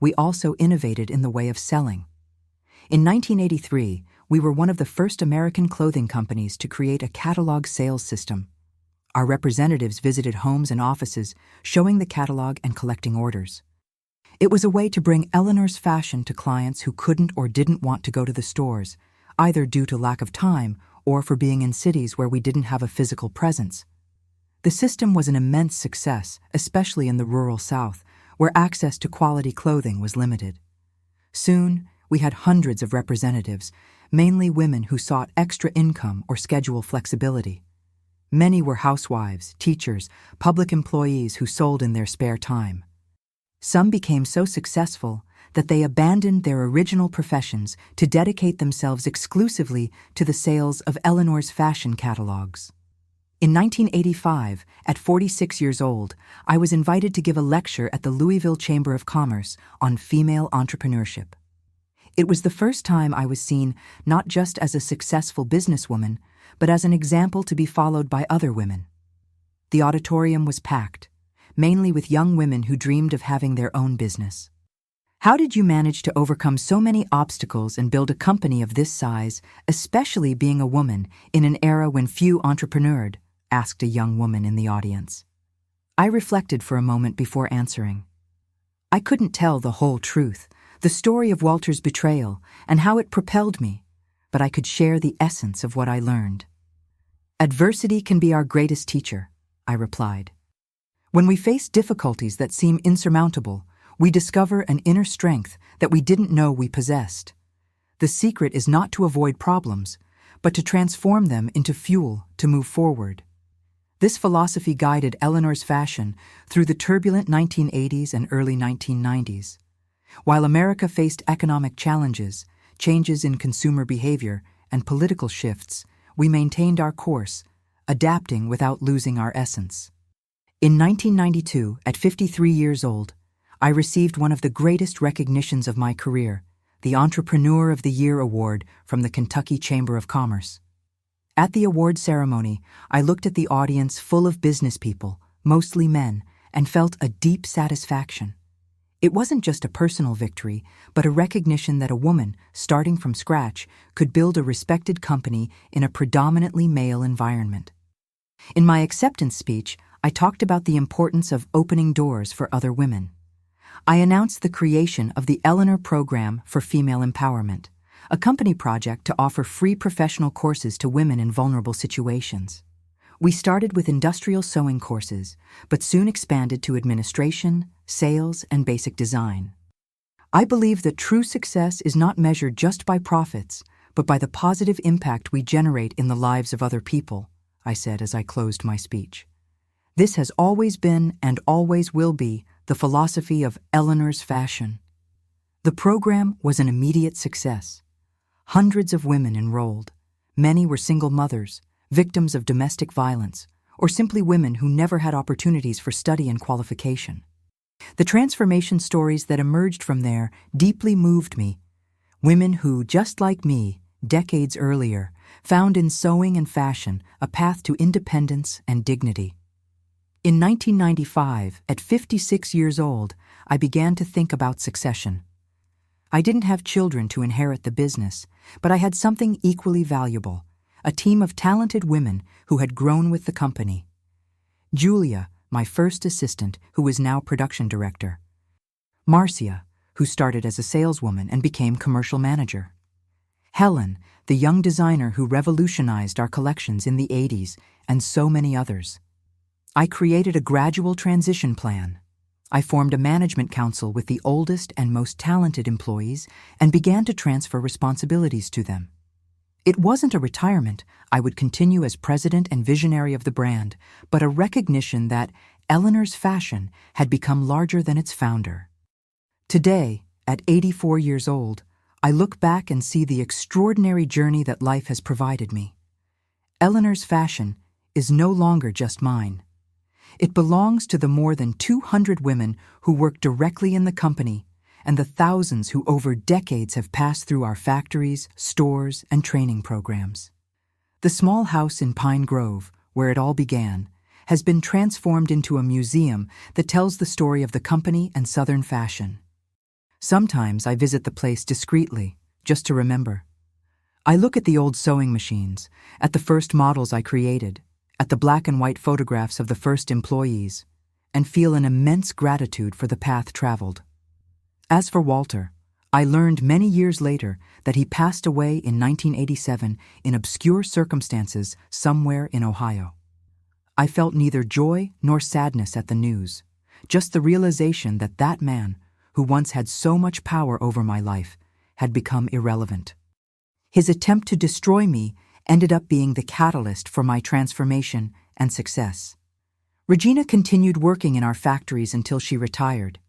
We also innovated in the way of selling. In 1983, we were one of the first American clothing companies to create a catalog sales system. Our representatives visited homes and offices, showing the catalog and collecting orders. It was a way to bring Eleanor's fashion to clients who couldn't or didn't want to go to the stores, either due to lack of time or for being in cities where we didn't have a physical presence. The system was an immense success, especially in the rural South, where access to quality clothing was limited. Soon, we had hundreds of representatives, mainly women who sought extra income or schedule flexibility. Many were housewives, teachers, public employees who sold in their spare time. Some became so successful that they abandoned their original professions to dedicate themselves exclusively to the sales of Eleanor's fashion catalogs. In 1985, at 46 years old, I was invited to give a lecture at the Louisville Chamber of Commerce on female entrepreneurship. It was the first time I was seen not just as a successful businesswoman, but as an example to be followed by other women. The auditorium was packed, mainly with young women who dreamed of having their own business. "How did you manage to overcome so many obstacles and build a company of this size, especially being a woman in an era when few entrepreneured?" asked a young woman in the audience. I reflected for a moment before answering. I couldn't tell the whole truth, the story of Walter's betrayal and how it propelled me, but I could share the essence of what I learned. "Adversity can be our greatest teacher," I replied. "When we face difficulties that seem insurmountable, we discover an inner strength that we didn't know we possessed. The secret is not to avoid problems, but to transform them into fuel to move forward." This philosophy guided Eleanor's fashion through the turbulent 1980s and early 1990s. While America faced economic challenges, changes in consumer behavior, and political shifts, we maintained our course, adapting without losing our essence. In 1992, at 53 years old, I received one of the greatest recognitions of my career, the Entrepreneur of the Year Award from the Kentucky Chamber of Commerce. At the award ceremony, I looked at the audience full of business people, mostly men, and felt a deep satisfaction. It wasn't just a personal victory, but a recognition that a woman, starting from scratch, could build a respected company in a predominantly male environment. In my acceptance speech, I talked about the importance of opening doors for other women. I announced the creation of the Eleanor Program for Female Empowerment, a company project to offer free professional courses to women in vulnerable situations. We started with industrial sewing courses, but soon expanded to administration, sales, and basic design. I believe that true success is not measured just by profits, but by the positive impact we generate in the lives of other people, I said as I closed my speech. This has always been and always will be the philosophy of Eleanor's fashion. The program was an immediate success. Hundreds of women enrolled. Many were single mothers, victims of domestic violence, or simply women who never had opportunities for study and qualification. The transformation stories that emerged from there deeply moved me. Women who, just like me, decades earlier, found in sewing and fashion a path to independence and dignity. In 1995, at 56 years old, I began to think about succession. I didn't have children to inherit the business, but I had something equally valuable, a team of talented women who had grown with the company. Julia, my first assistant, who is now production director. Marcia, who started as a saleswoman and became commercial manager. Helen, the young designer who revolutionized our collections in the 80s, and so many others. I created a gradual transition plan. I formed a management council with the oldest and most talented employees and began to transfer responsibilities to them. It wasn't a retirement. I would continue as president and visionary of the brand, but a recognition that Eleanor's Fashion had become larger than its founder. Today, at 84 years old, I look back and see the extraordinary journey that life has provided me. Eleanor's Fashion is no longer just mine. It belongs to the more than 200 women who work directly in the company and the thousands who over decades have passed through our factories, stores, and training programs. The small house in Pine Grove, where it all began, has been transformed into a museum that tells the story of the company and Southern fashion. Sometimes I visit the place discreetly, just to remember. I look at the old sewing machines, at the first models I created, at the black and white photographs of the first employees, and feel an immense gratitude for the path traveled. As for Walter, I learned many years later that he passed away in 1987 in obscure circumstances somewhere in Ohio. I felt neither joy nor sadness at the news, just the realization that that man, who once had so much power over my life, had become irrelevant. His attempt to destroy me ended up being the catalyst for my transformation and success. Regina continued working in our factories until she retired.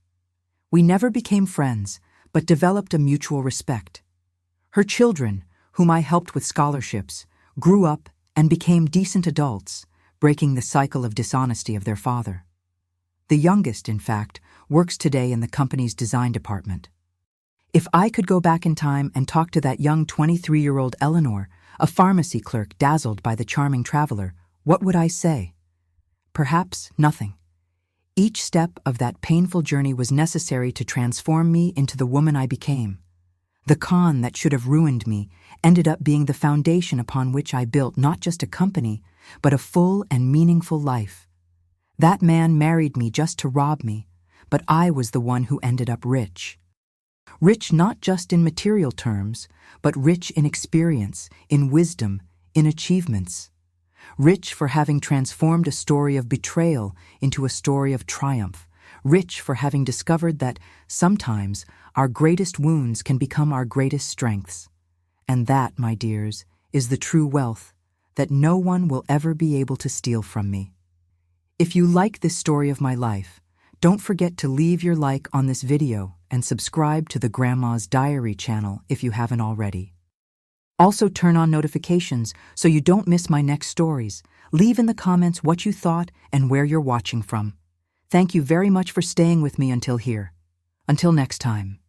We never became friends, but developed a mutual respect. Her children, whom I helped with scholarships, grew up and became decent adults, breaking the cycle of dishonesty of their father. The youngest, in fact, works today in the company's design department. If I could go back in time and talk to that young 23-year-old Eleanor, a pharmacy clerk dazzled by the charming traveler, what would I say? Perhaps nothing. Each step of that painful journey was necessary to transform me into the woman I became. The con that should have ruined me ended up being the foundation upon which I built not just a company, but a full and meaningful life. That man married me just to rob me, but I was the one who ended up rich. Rich not just in material terms, but rich in experience, in wisdom, in achievements. Rich for having transformed a story of betrayal into a story of triumph. Rich for having discovered that sometimes our greatest wounds can become our greatest strengths. And that, my dears, is the true wealth that no one will ever be able to steal from me. If you like this story of my life, don't forget to leave your like on this video and subscribe to the Grandma's Diary channel if you haven't already. Also turn on notifications so you don't miss my next stories. Leave in the comments what you thought and where you're watching from. Thank you very much for staying with me until here. Until next time.